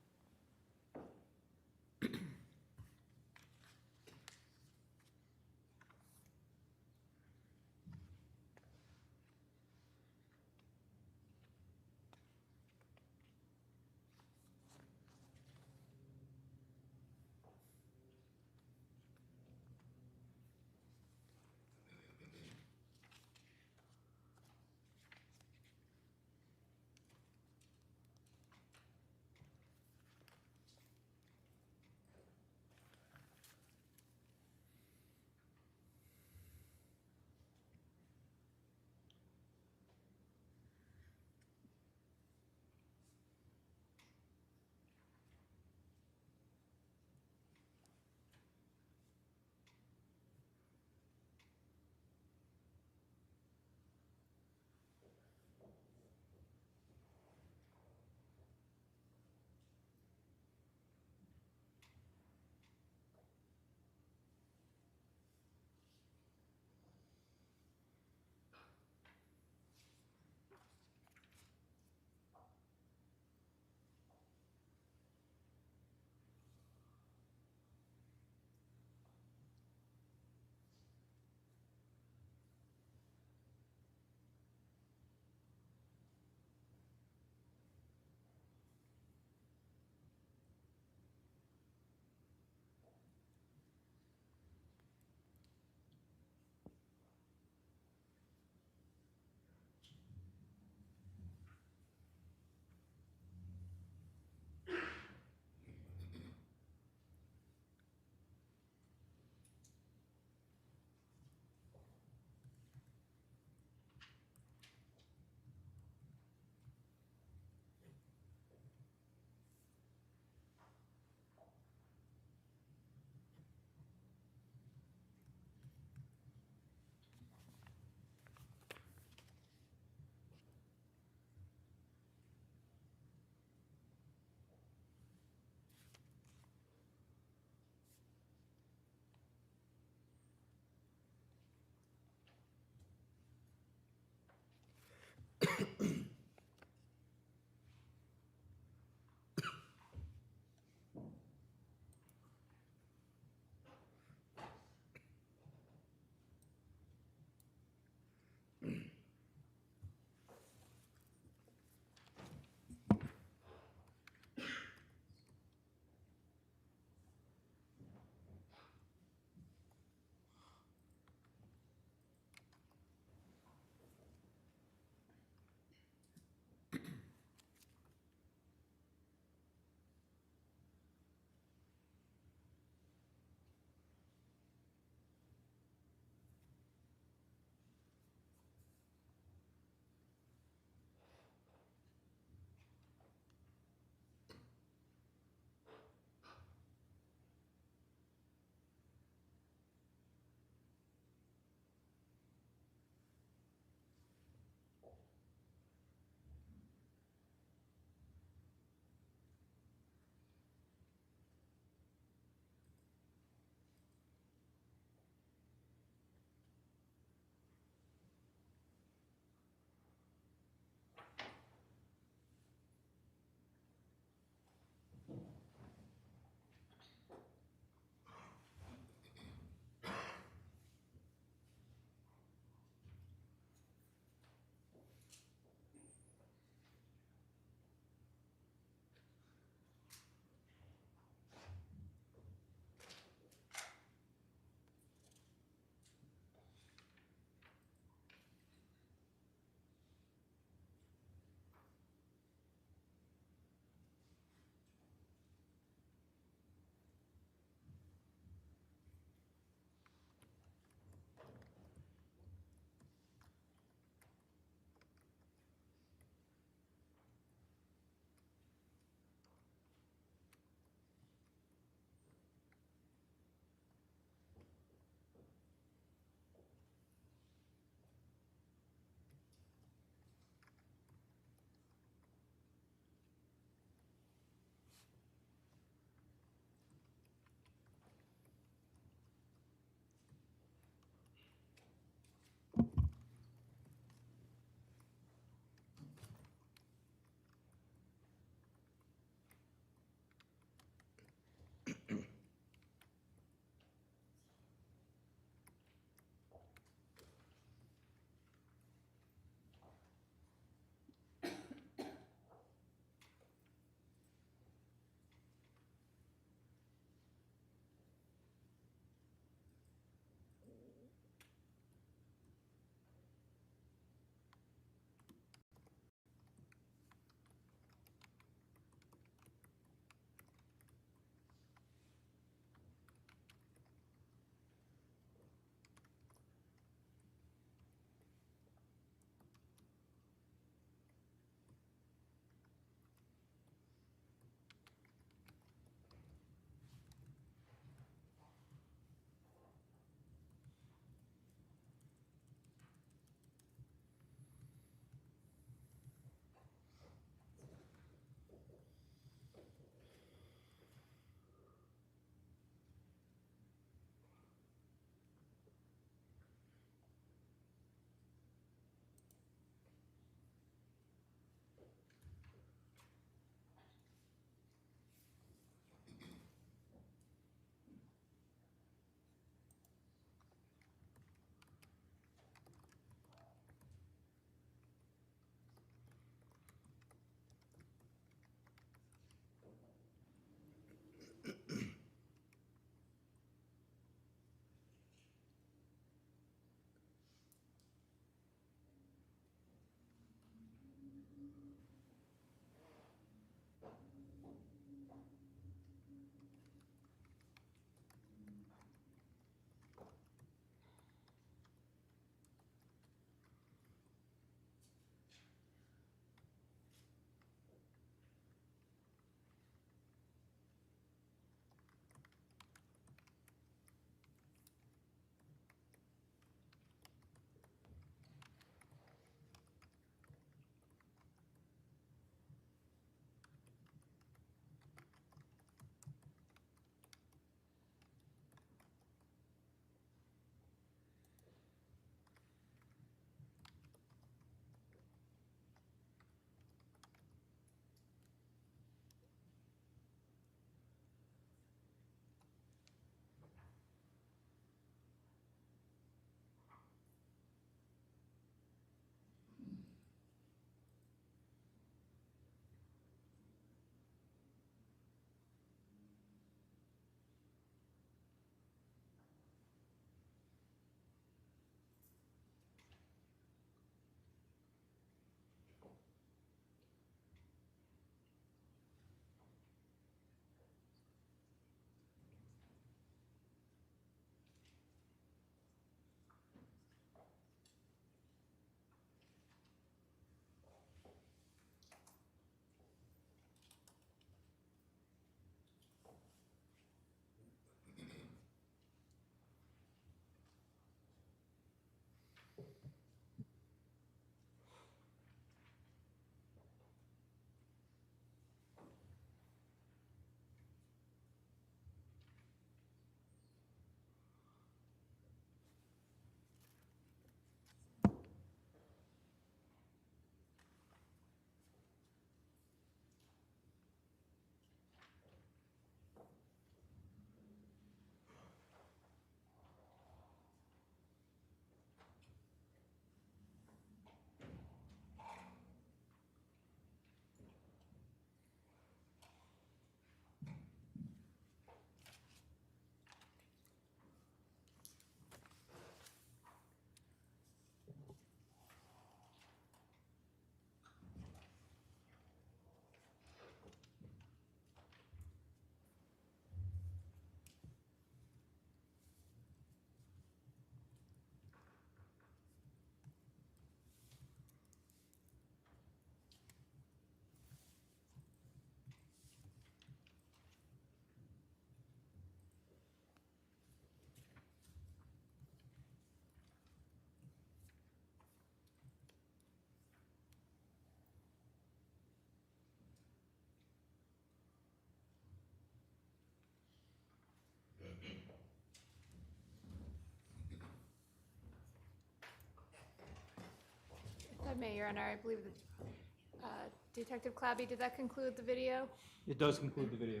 I may, Your Honor, I believe that Detective Clabby, did that conclude the video? It does conclude the video.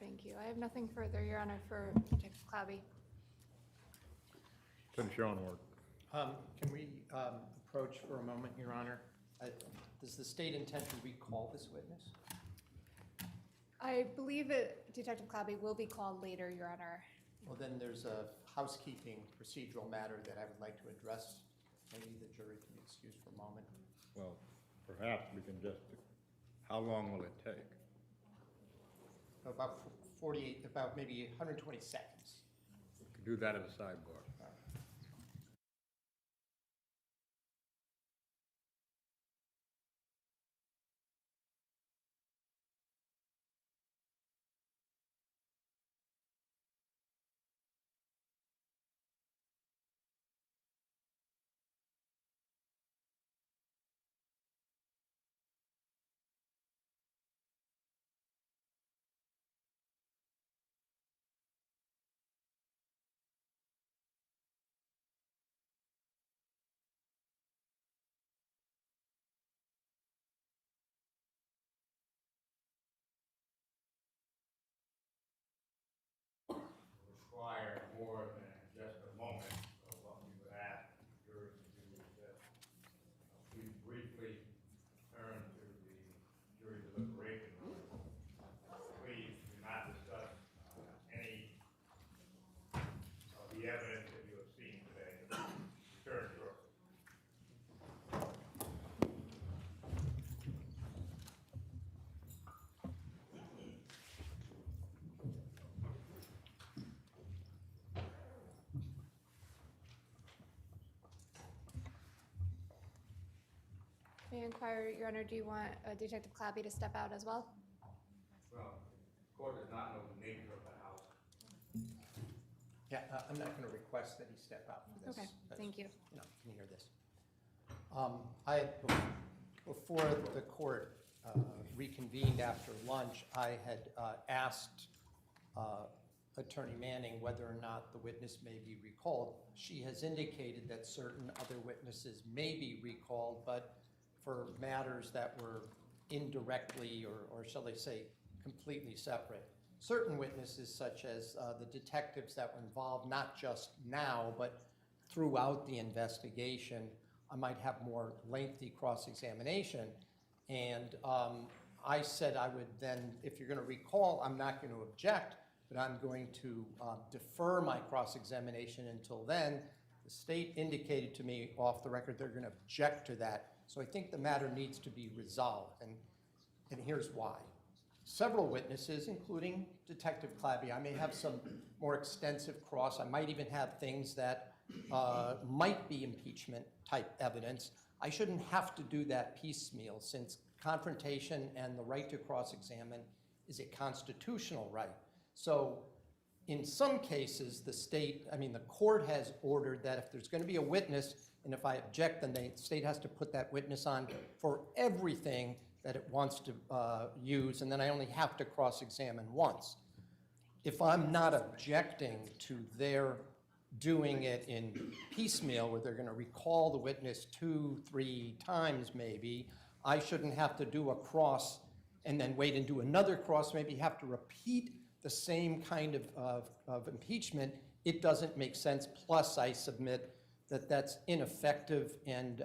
Thank you. I have nothing further, Your Honor, for Detective Clabby. Finish your own work. Can we approach for a moment, Your Honor? Does the state intend to recall this witness? I believe that Detective Clabby will be called later, Your Honor. Well, then there's a housekeeping procedural matter that I would like to address. Maybe the jury can be excused for a moment. Well, perhaps we can just, how long will it take? About 48, about maybe 120 seconds. We could do that at a sidebar. Require more than just a moment. So what we would ask the jury to do is that we briefly turn to the jury deliberation room. Please do not discuss any of the evidence that you have seen today. Return shortly. May I inquire, Your Honor, do you want Detective Clabby to step out as well? Well, the court does not know the nature of the house. Yeah, I'm not going to request that he step out for this. Okay, thank you. No, can you hear this? Before the court reconvened after lunch, I had asked Attorney Manning whether or not the witness may be recalled. She has indicated that certain other witnesses may be recalled, but for matters that were indirectly, or shall I say, completely separate. Certain witnesses, such as the detectives that were involved, not just now, but throughout the investigation, I might have more lengthy cross-examination. And I said I would then, if you're going to recall, I'm not going to object, but I'm going to defer my cross-examination until then. The state indicated to me off the record they're going to object to that. So I think the matter needs to be resolved, and here's why. Several witnesses, including Detective Clabby, I may have some more extensive cross. I might even have things that might be impeachment type evidence. I shouldn't have to do that piecemeal, since confrontation and the right to cross-examine is a constitutional right. So in some cases, the court has ordered that if there's going to be a witness, and if I object, then the state has to put that witness on for everything that it wants to use, and then I only have to cross-examine once. If I'm not objecting to their doing it in piecemeal, where they're going to recall the witness 2-3 times maybe, I shouldn't have to do a cross and then wait and do another cross, maybe have to repeat the same kind of impeachment. It doesn't make sense. Plus, I submit that that's ineffective, and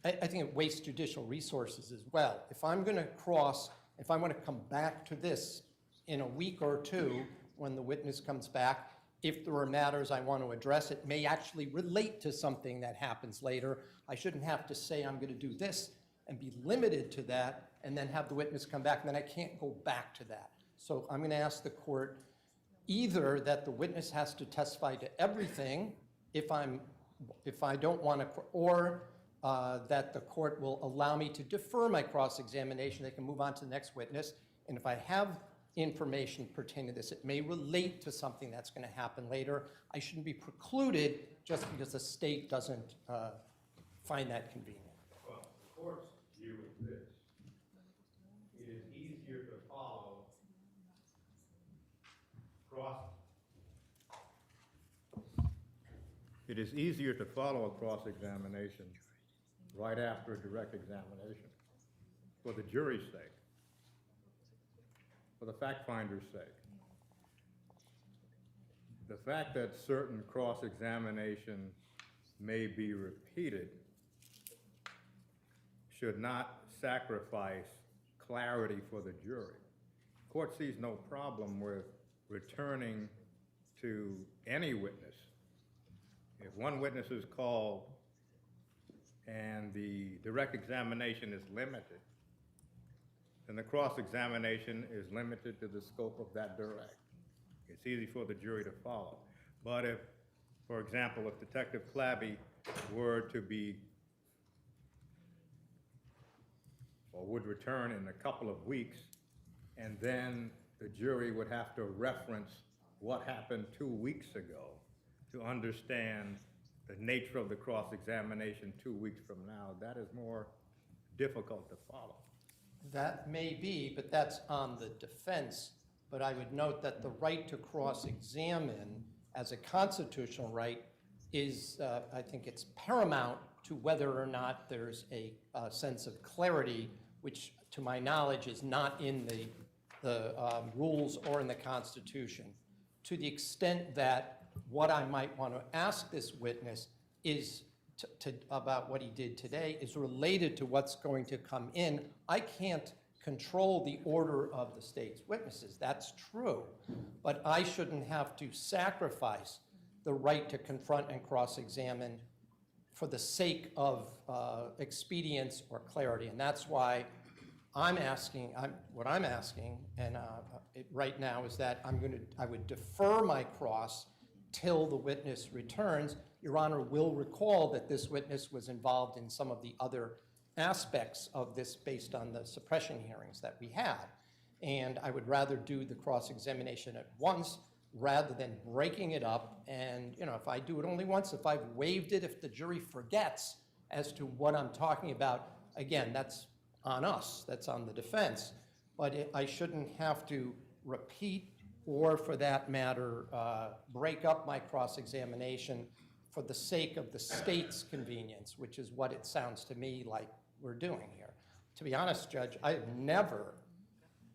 I think it wastes judicial resources as well. If I'm going to cross, if I want to come back to this in a week or two when the witness comes back, if there are matters I want to address, it may actually relate to something that happens later. I shouldn't have to say I'm going to do this and be limited to that and then have the witness come back, and then I can't go back to that. So I'm going to ask the court either that the witness has to testify to everything if I don't want to, or that the court will allow me to defer my cross-examination. They can move on to the next witness. And if I have information pertaining to this, it may relate to something that's going to happen later. I shouldn't be precluded just because the state doesn't find that convenient. Well, the court's view is this. It is easier to follow it is easier to follow a cross-examination right after a direct examination for the jury's sake, for the fact finder's sake. The fact that certain cross-examination may be repeated should not sacrifice clarity for the jury. Court sees no problem with returning to any witness. If one witness is called and the direct examination is limited, then the cross-examination is limited to the scope of that direct. It's easy for the jury to follow. But if, for example, if Detective Clabby were to be, or would return in a couple of weeks, and then the jury would have to reference what happened 2 weeks ago to understand the nature of the cross-examination 2 weeks from now, that is more difficult to follow. That may be, but that's on the defense. But I would note that the right to cross-examine as a constitutional right is, I think it's paramount to whether or not there's a sense of clarity, which to my knowledge is not in the rules or in the Constitution. To the extent that what I might want to ask this witness is about what he did today is related to what's going to come in. I can't control the order of the state's witnesses. That's true. But I shouldn't have to sacrifice the right to confront and cross-examine for the sake of expedience or clarity. And that's why I'm asking, what I'm asking, and right now is that I would defer my cross till the witness returns. Your Honor will recall that this witness was involved in some of the other aspects of this based on the suppression hearings that we had. And I would rather do the cross-examination at once rather than breaking it up. And if I do it only once, if I've waived it, if the jury forgets as to what I'm talking about, again, that's on us, that's on the defense. But I shouldn't have to repeat or, for that matter, break up my cross-examination for the sake of the state's convenience, which is what it sounds to me like we're doing here. To be honest, Judge, I've never,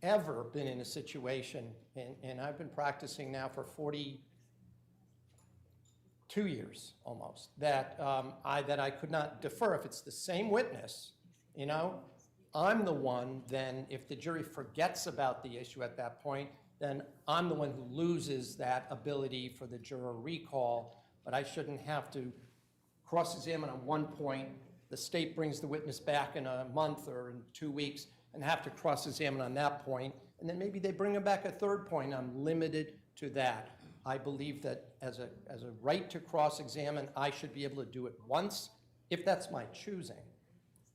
ever been in a situation, and I've been practicing now for 42 years almost, that I could not defer. If it's the same witness, I'm the one, then if the jury forgets about the issue at that point, then I'm the one who loses that ability for the juror recall. But I shouldn't have to cross-examine on one point, the state brings the witness back in a month or in 2 weeks, and have to cross-examine on that point, and then maybe they bring him back a third point. I'm limited to that. I believe that as a right to cross-examine, I should be able to do it once, if that's my choosing.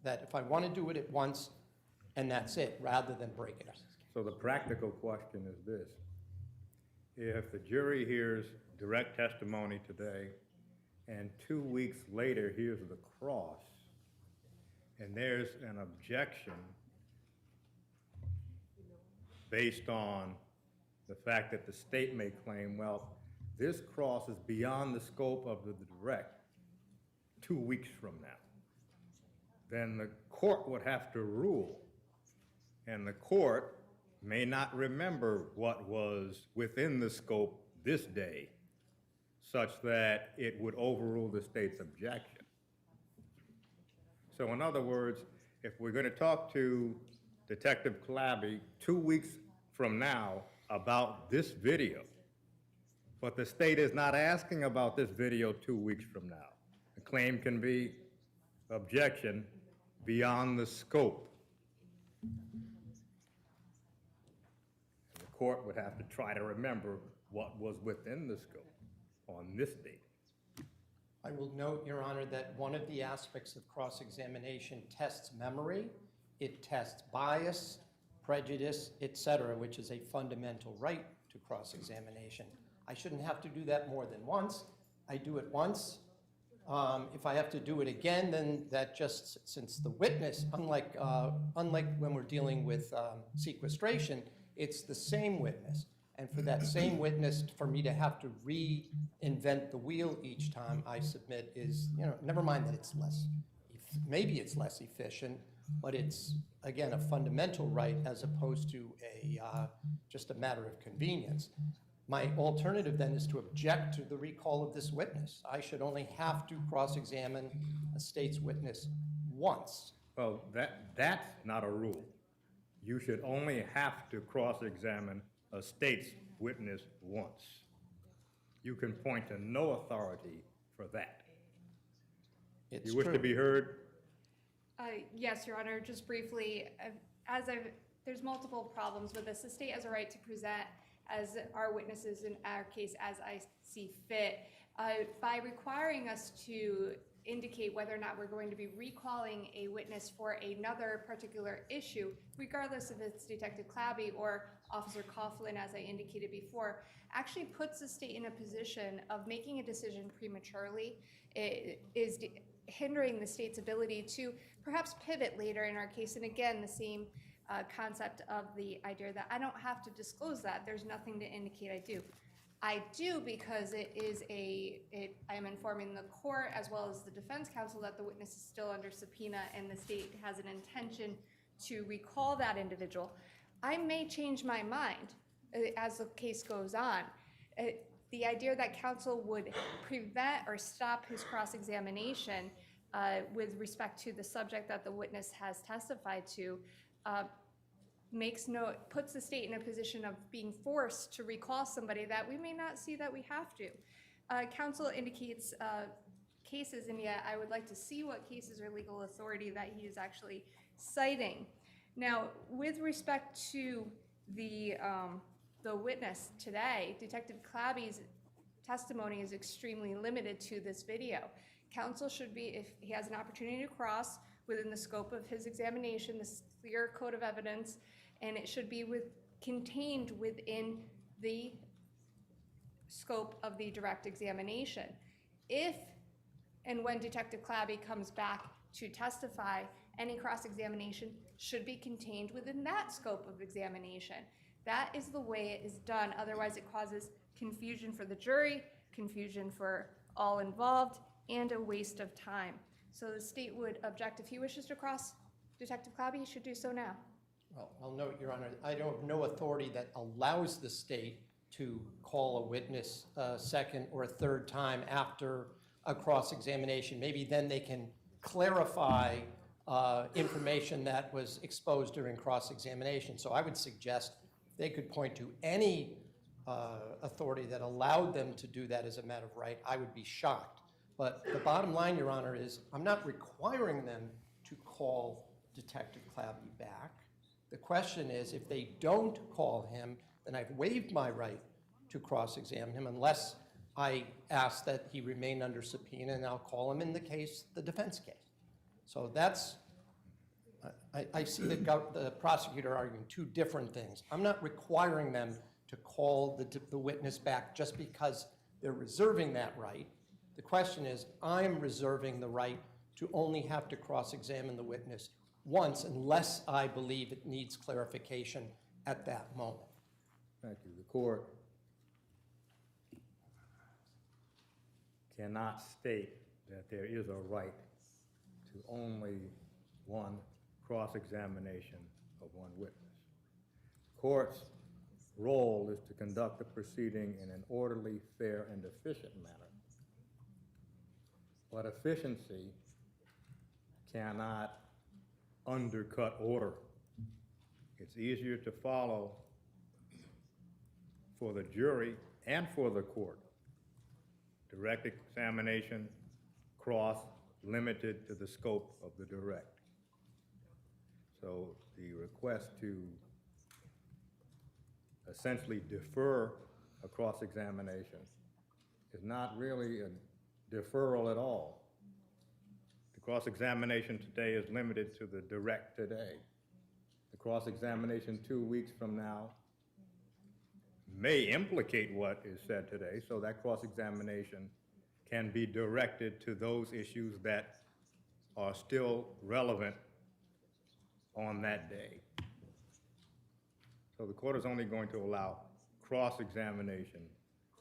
That if I want to do it at once, and that's it, rather than break it up. So the practical question is this. If the jury hears direct testimony today, and 2 weeks later hears the cross, and there's an objection based on the fact that the state may claim, well, this cross is beyond the scope of the direct 2 weeks from now, then the court would have to rule. And the court may not remember what was within the scope this day, such that it would overrule the state's objection. So in other words, if we're going to talk to Detective Clabby 2 weeks from now about this video, but the state is not asking about this video 2 weeks from now, the claim can be objection beyond the scope. And the court would have to try to remember what was within the scope on this date. I will note, Your Honor, that one of the aspects of cross-examination tests memory. It tests bias, prejudice, etc., which is a fundamental right to cross-examination. I shouldn't have to do that more than once. I do it once. If I have to do it again, then that just, since the witness, unlike when we're dealing with sequestration, it's the same witness. And for that same witness, for me to have to reinvent the wheel each time I submit is, never mind that it's maybe it's less efficient, but it's, again, a fundamental right as opposed to just a matter of convenience. My alternative then is to object to the recall of this witness. I should only have to cross-examine a state's witness once. Well, that's not a rule. You should only have to cross-examine a state's witness once. You can point to no authority for that. It's You wish to true. be heard? Yes, Your Honor, just briefly, there's multiple problems with this. The state has a right to present as our witnesses in our case as I see fit. By requiring us to indicate whether or not we're going to be recalling a witness for another particular issue, regardless if it's Detective Clabby or Officer Coughlin, as I indicated before, actually puts the state in a position of making a decision prematurely. It is hindering the state's ability to perhaps pivot later in our case. And again, the same concept of the idea that I don't have to disclose that. There's nothing to indicate I do. I do because I am informing the court as well as the defense counsel that the witness is still under subpoena and the state has an intention to recall that individual. I may change my mind as the case goes on. The idea that counsel would prevent or stop his cross-examination with respect to the subject that the witness has testified to puts the state in a position of being forced to recall somebody that we may not see that we have to. Counsel indicates cases, and yet I would like to see what cases or legal authority that he is actually citing. Now, with respect to the witness today, Detective Clabby's testimony is extremely limited to this video. Counsel should be, if he has an opportunity to cross within the scope of his examination, this clear code of evidence, and it should be contained within the scope of the direct examination. If and when Detective Clabby comes back to testify, any cross-examination should be contained within that scope of examination. That is the way it is done. Otherwise, it causes confusion for the jury, confusion for all involved, and a waste of time. So the state would object. If he wishes to cross Detective Clabby, he should do so now. Well, I'll note, Your Honor, I don't have no authority that allows the state to call a witness a second or a third time after a cross-examination. Maybe then they can clarify information that was exposed during cross-examination. So I would suggest they could point to any authority that allowed them to do that as a matter of right. I would be shocked. But the bottom line, Your Honor, is I'm not requiring them to call Detective Clabby back. The question is, if they don't call him, then I've waived my right to cross-examine him unless I ask that he remain under subpoena, and I'll call him in the defense case. So that's, I see the prosecutor arguing two different things. I'm not requiring them to call the witness back just because they're reserving that right. The question is, I'm reserving the right to only have to cross-examine the witness once unless I believe it needs clarification at that moment. Thank you. The court cannot state that there is a right to only one cross-examination of one witness. The court's role is to conduct the proceeding in an orderly, fair, and efficient manner. But efficiency cannot undercut order. It's easier to follow for the jury and for the court. Direct examination, cross, limited to the scope of the direct. So the request to essentially defer a cross-examination is not really a deferral at all. The cross-examination today is limited to the direct today. The cross-examination 2 weeks from now may implicate what is said today, so that cross-examination can be directed to those issues that are still relevant on that day. So the court is only going to allow cross-examination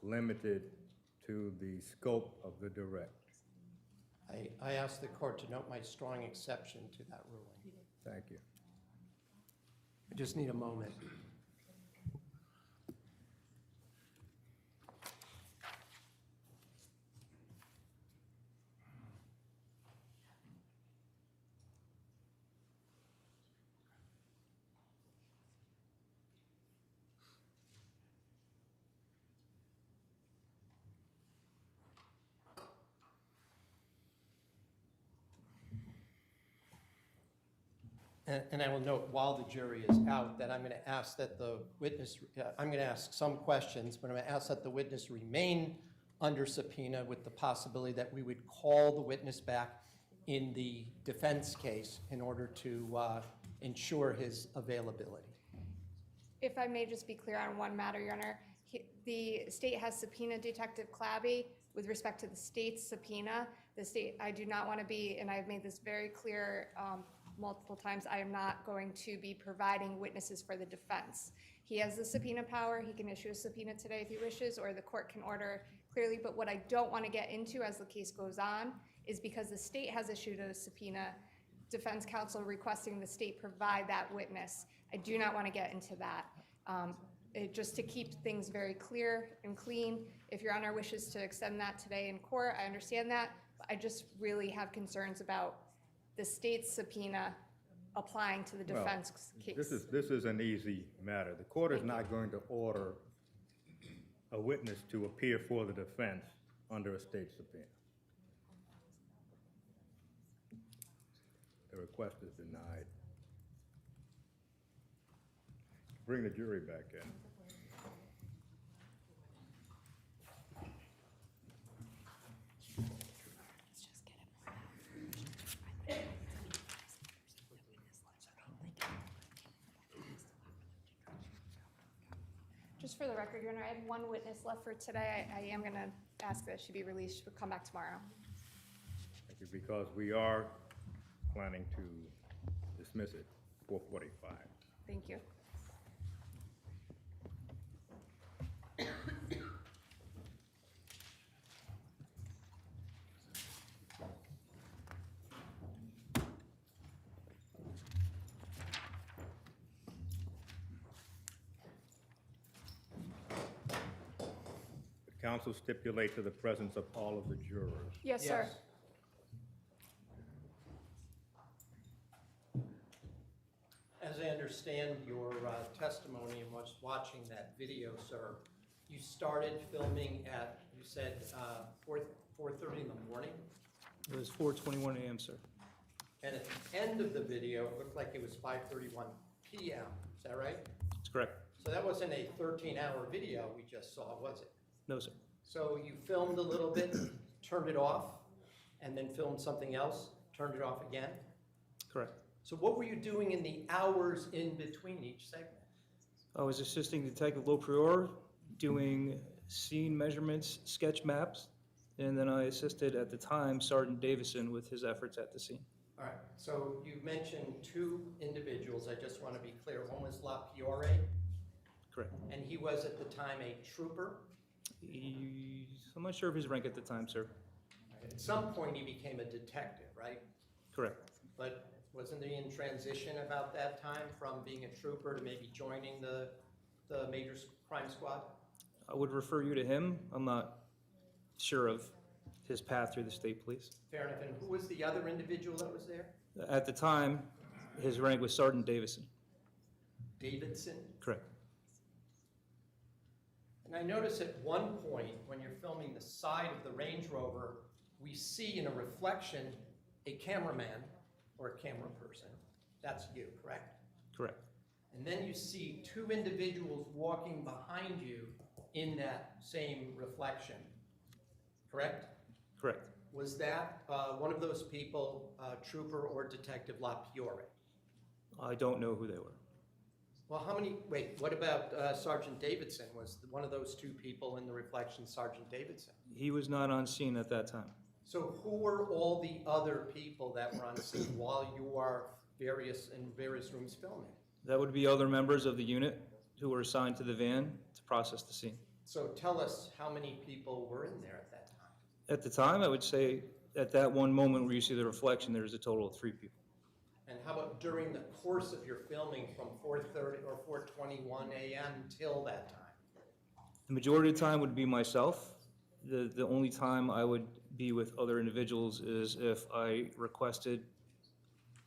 limited to the scope of the direct? I asked the court to note my strong exception to that ruling. Thank you. I just need a moment. And I will note, while the jury is out, that I'm going to ask that the witness, I'm going to ask some questions, but I'm going to ask that the witness remain under subpoena with the possibility that we would call the witness back in the defense case in order to ensure his availability. If I may just be clear on one matter, Your Honor, the state has subpoenaed Detective Clabby. With respect to the state's subpoena, the state, I do not want to be, and I've made this very clear multiple times, I am not going to be providing witnesses for the defense. He has the subpoena power. He can issue a subpoena today if he wishes, or the court can order clearly. But what I don't want to get into as the case goes on is, because the state has issued a subpoena, defense counsel requesting the state provide that witness. I do not want to get into that. Just to keep things very clear and clean, if Your Honor wishes to extend that today in court, I understand that. But I just really have concerns about the state's subpoena applying to the defense case. This is an easy matter. The court is not going to order a witness to appear for the defense under a state subpoena. The request is denied. Bring the jury back in. Just for the record, Your Honor, I have one witness left for today. I am going to ask that she be released. She will come back tomorrow. Thank you, because we are planning to dismiss it 4:45. Thank you. Counsel stipulate to the presence of all of the jurors. Yes, sir. As I understand your testimony and was watching that video, sir, you started filming at, you said, 4:30 in the morning? It was 4:21 a.m., sir. And at the end of the video, it looked like it was 5:31 p.m. Is that right? That's correct. So that wasn't a 13-hour video we just saw, was it? No, sir. So you filmed a little bit, turned it off, and then filmed something else, turned it off again? Correct. So what were you doing in the hours in between each segment? I was assisting Detective Loprior doing scene measurements, sketch maps, and then I assisted at the time Sergeant Davison with his efforts at the scene. All right, so you mentioned two individuals. I just want to be clear. One was LaPiore, Correct. and he was at the time a trooper. I'm not sure of his rank at the time, sir. At some point, he became a detective, right? Correct. But wasn't he in transition about that time from being a trooper to maybe joining the major crime squad? I would refer you to him. I'm not sure of his path through the state police. Fair enough. And who was the other individual that was there? At the time, his rank was Sergeant Davison. Davidson? Correct. And I notice at one point, when you're filming the side of the Range Rover, we see in a reflection a cameraman or a camera person. That's you, correct? Correct. And then you see two individuals walking behind you in that same reflection, correct? Correct. Was that one of those people, Trooper or Detective LaPiore? I don't know who they were. Well, what about Sergeant Davidson? Was one of those two people in the reflection Sergeant Davidson? He was not on scene at that time. So who were all the other people that were on scene while you are in various rooms filming? That would be other members of the unit who were assigned to the van to process the scene. So tell us how many people were in there at that time? At the time, I would say at that one moment where you see the reflection, there's a total of 3 people. And how about during the course of your filming from 4:30 or 4:21 a.m. till that time? The majority of the time would be myself. The only time I would be with other individuals is if I requested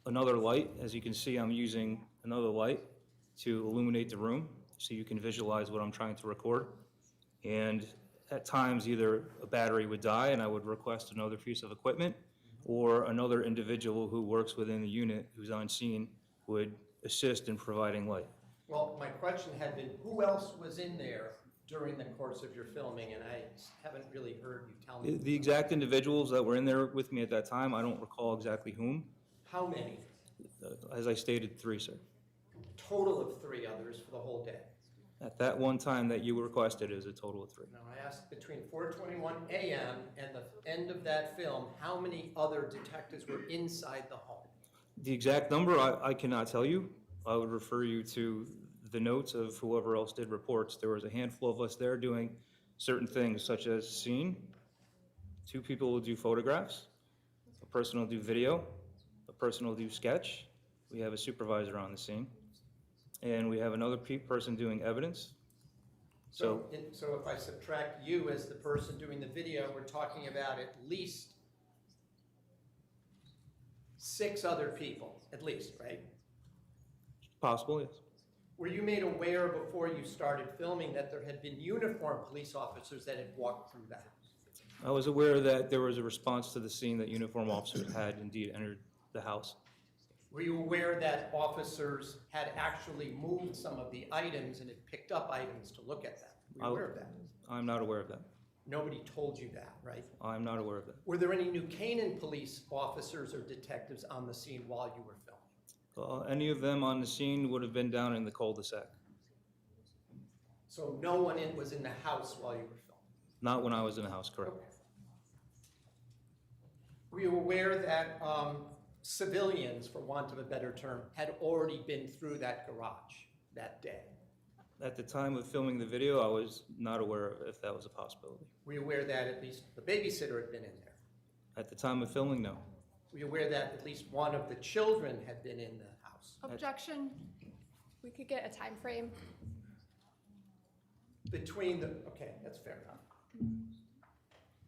another light. As you can see, I'm using another light to illuminate the room so you can visualize what I'm trying to record. And at times, either a battery would die and I would request another piece of equipment, or another individual who works within the unit who's on scene would assist in providing light. Well, my question had been, who else was in there during the course of your filming? And I haven't really heard you tell me. The exact individuals that were in there with me at that time, I don't recall exactly whom. How many? As I stated, 3, sir. Total of 3 others for the whole day. At that one time that you requested is a total of 3. Now, I asked between 4:21 a.m. and the end of that film, how many other detectives were inside the home? The exact number, I cannot tell you. I would refer you to the notes of whoever else did reports. There was a handful of us there doing certain things such as scene. 2 people will do photographs. A person will do video. A person will do sketch. We have a supervisor on the scene. And we have another person doing evidence. So if I subtract you as the person doing the video, we're talking about at least 6 other people, at least, right? Possible, yes. Were you made aware before you started filming that there had been uniformed police officers that had walked through the house? I was aware that there was a response to the scene that uniform officers had indeed entered the house. Were you aware that officers had actually moved some of the items and had picked up items to look at them? Were you aware of that? I'm not aware of that. Nobody told you that, right? I'm not aware of that. Were there any New Canaan police officers or detectives on the scene while you were filming? Any of them on the scene would have been down in the cul-de-sac. So no one was in the house while you were filming? Not when I was in the house, correct. Okay. Were you aware that civilians, for want of a better term, had already been through that garage that day? At the time of filming the video, I was not aware of if that was a possibility. Were you aware that at least the babysitter had been in there? At the time of filming, no. Were you aware that at least one of the children had been in the house? Objection. We could get a time frame. Okay, that's fair enough.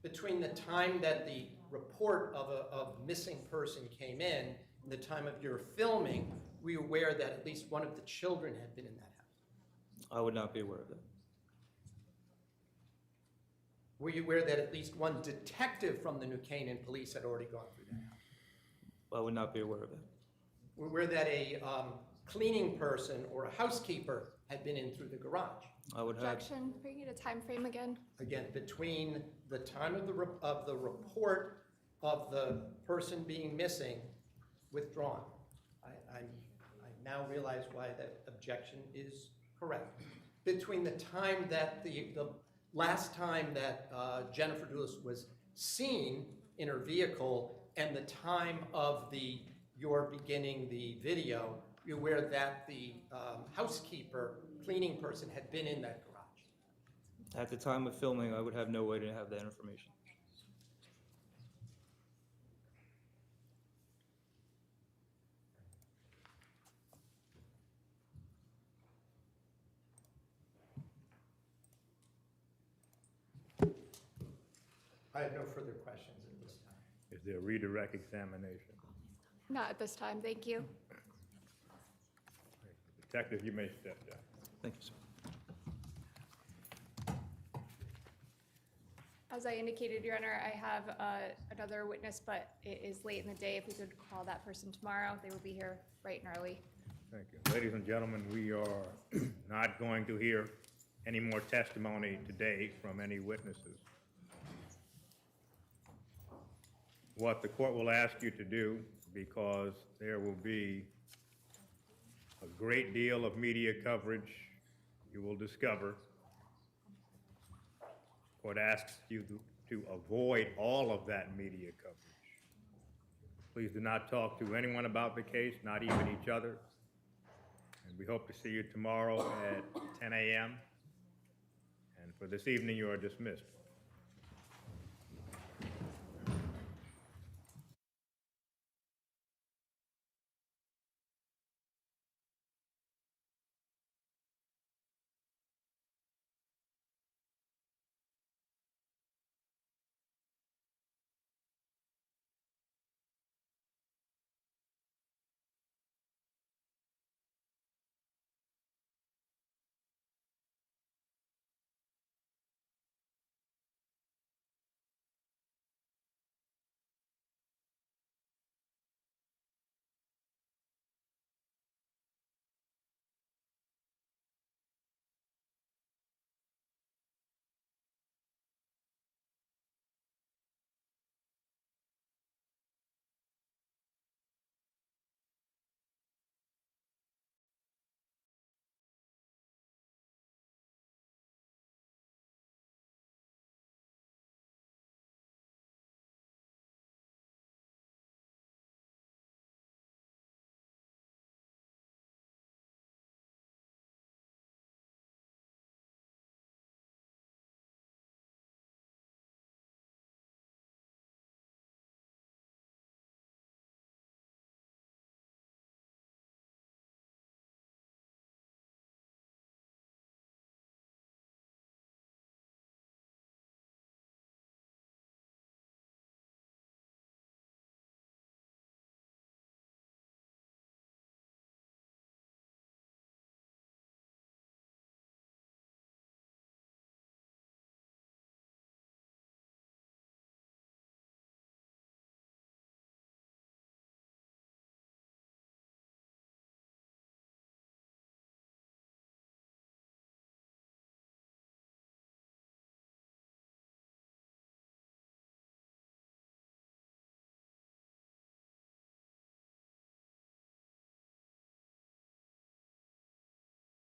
Between the time that the report of a missing person came in and the time of your filming, were you aware that at least one of the children had been in that house? I would not be aware of that. Were you aware that at least one detective from the New Canaan police had already gone through that house? I would not be aware of that. Were you aware that a cleaning person or a housekeeper had been in through the garage? I would have. Objection. Can we get a time frame again? Again, between the time of the report of the person being missing, withdrawn. I now realize why that objection is correct. Between the time that the last time that Jennifer Dulos was seen in her vehicle and the time of your beginning the video, you're aware that the housekeeper, cleaning person had been in that garage? At the time of filming, I would have no way to have that information. I have no further questions at this time. Is there a redirect examination? Not at this time, thank you. Detective, you may step down. Thank you, sir. As I indicated, Your Honor, I have another witness, but it is late in the day. If we could call that person tomorrow, they will be here bright and early. Thank you. Ladies and gentlemen, we are not going to hear any more testimony today from any witnesses. What the court will ask you to do, because there will be a great deal of media coverage you will discover. The court asks you to avoid all of that media coverage. Please do not talk to anyone about the case, not even each other. And We hope to see you tomorrow at 10 a.m. And for this evening, you are dismissed.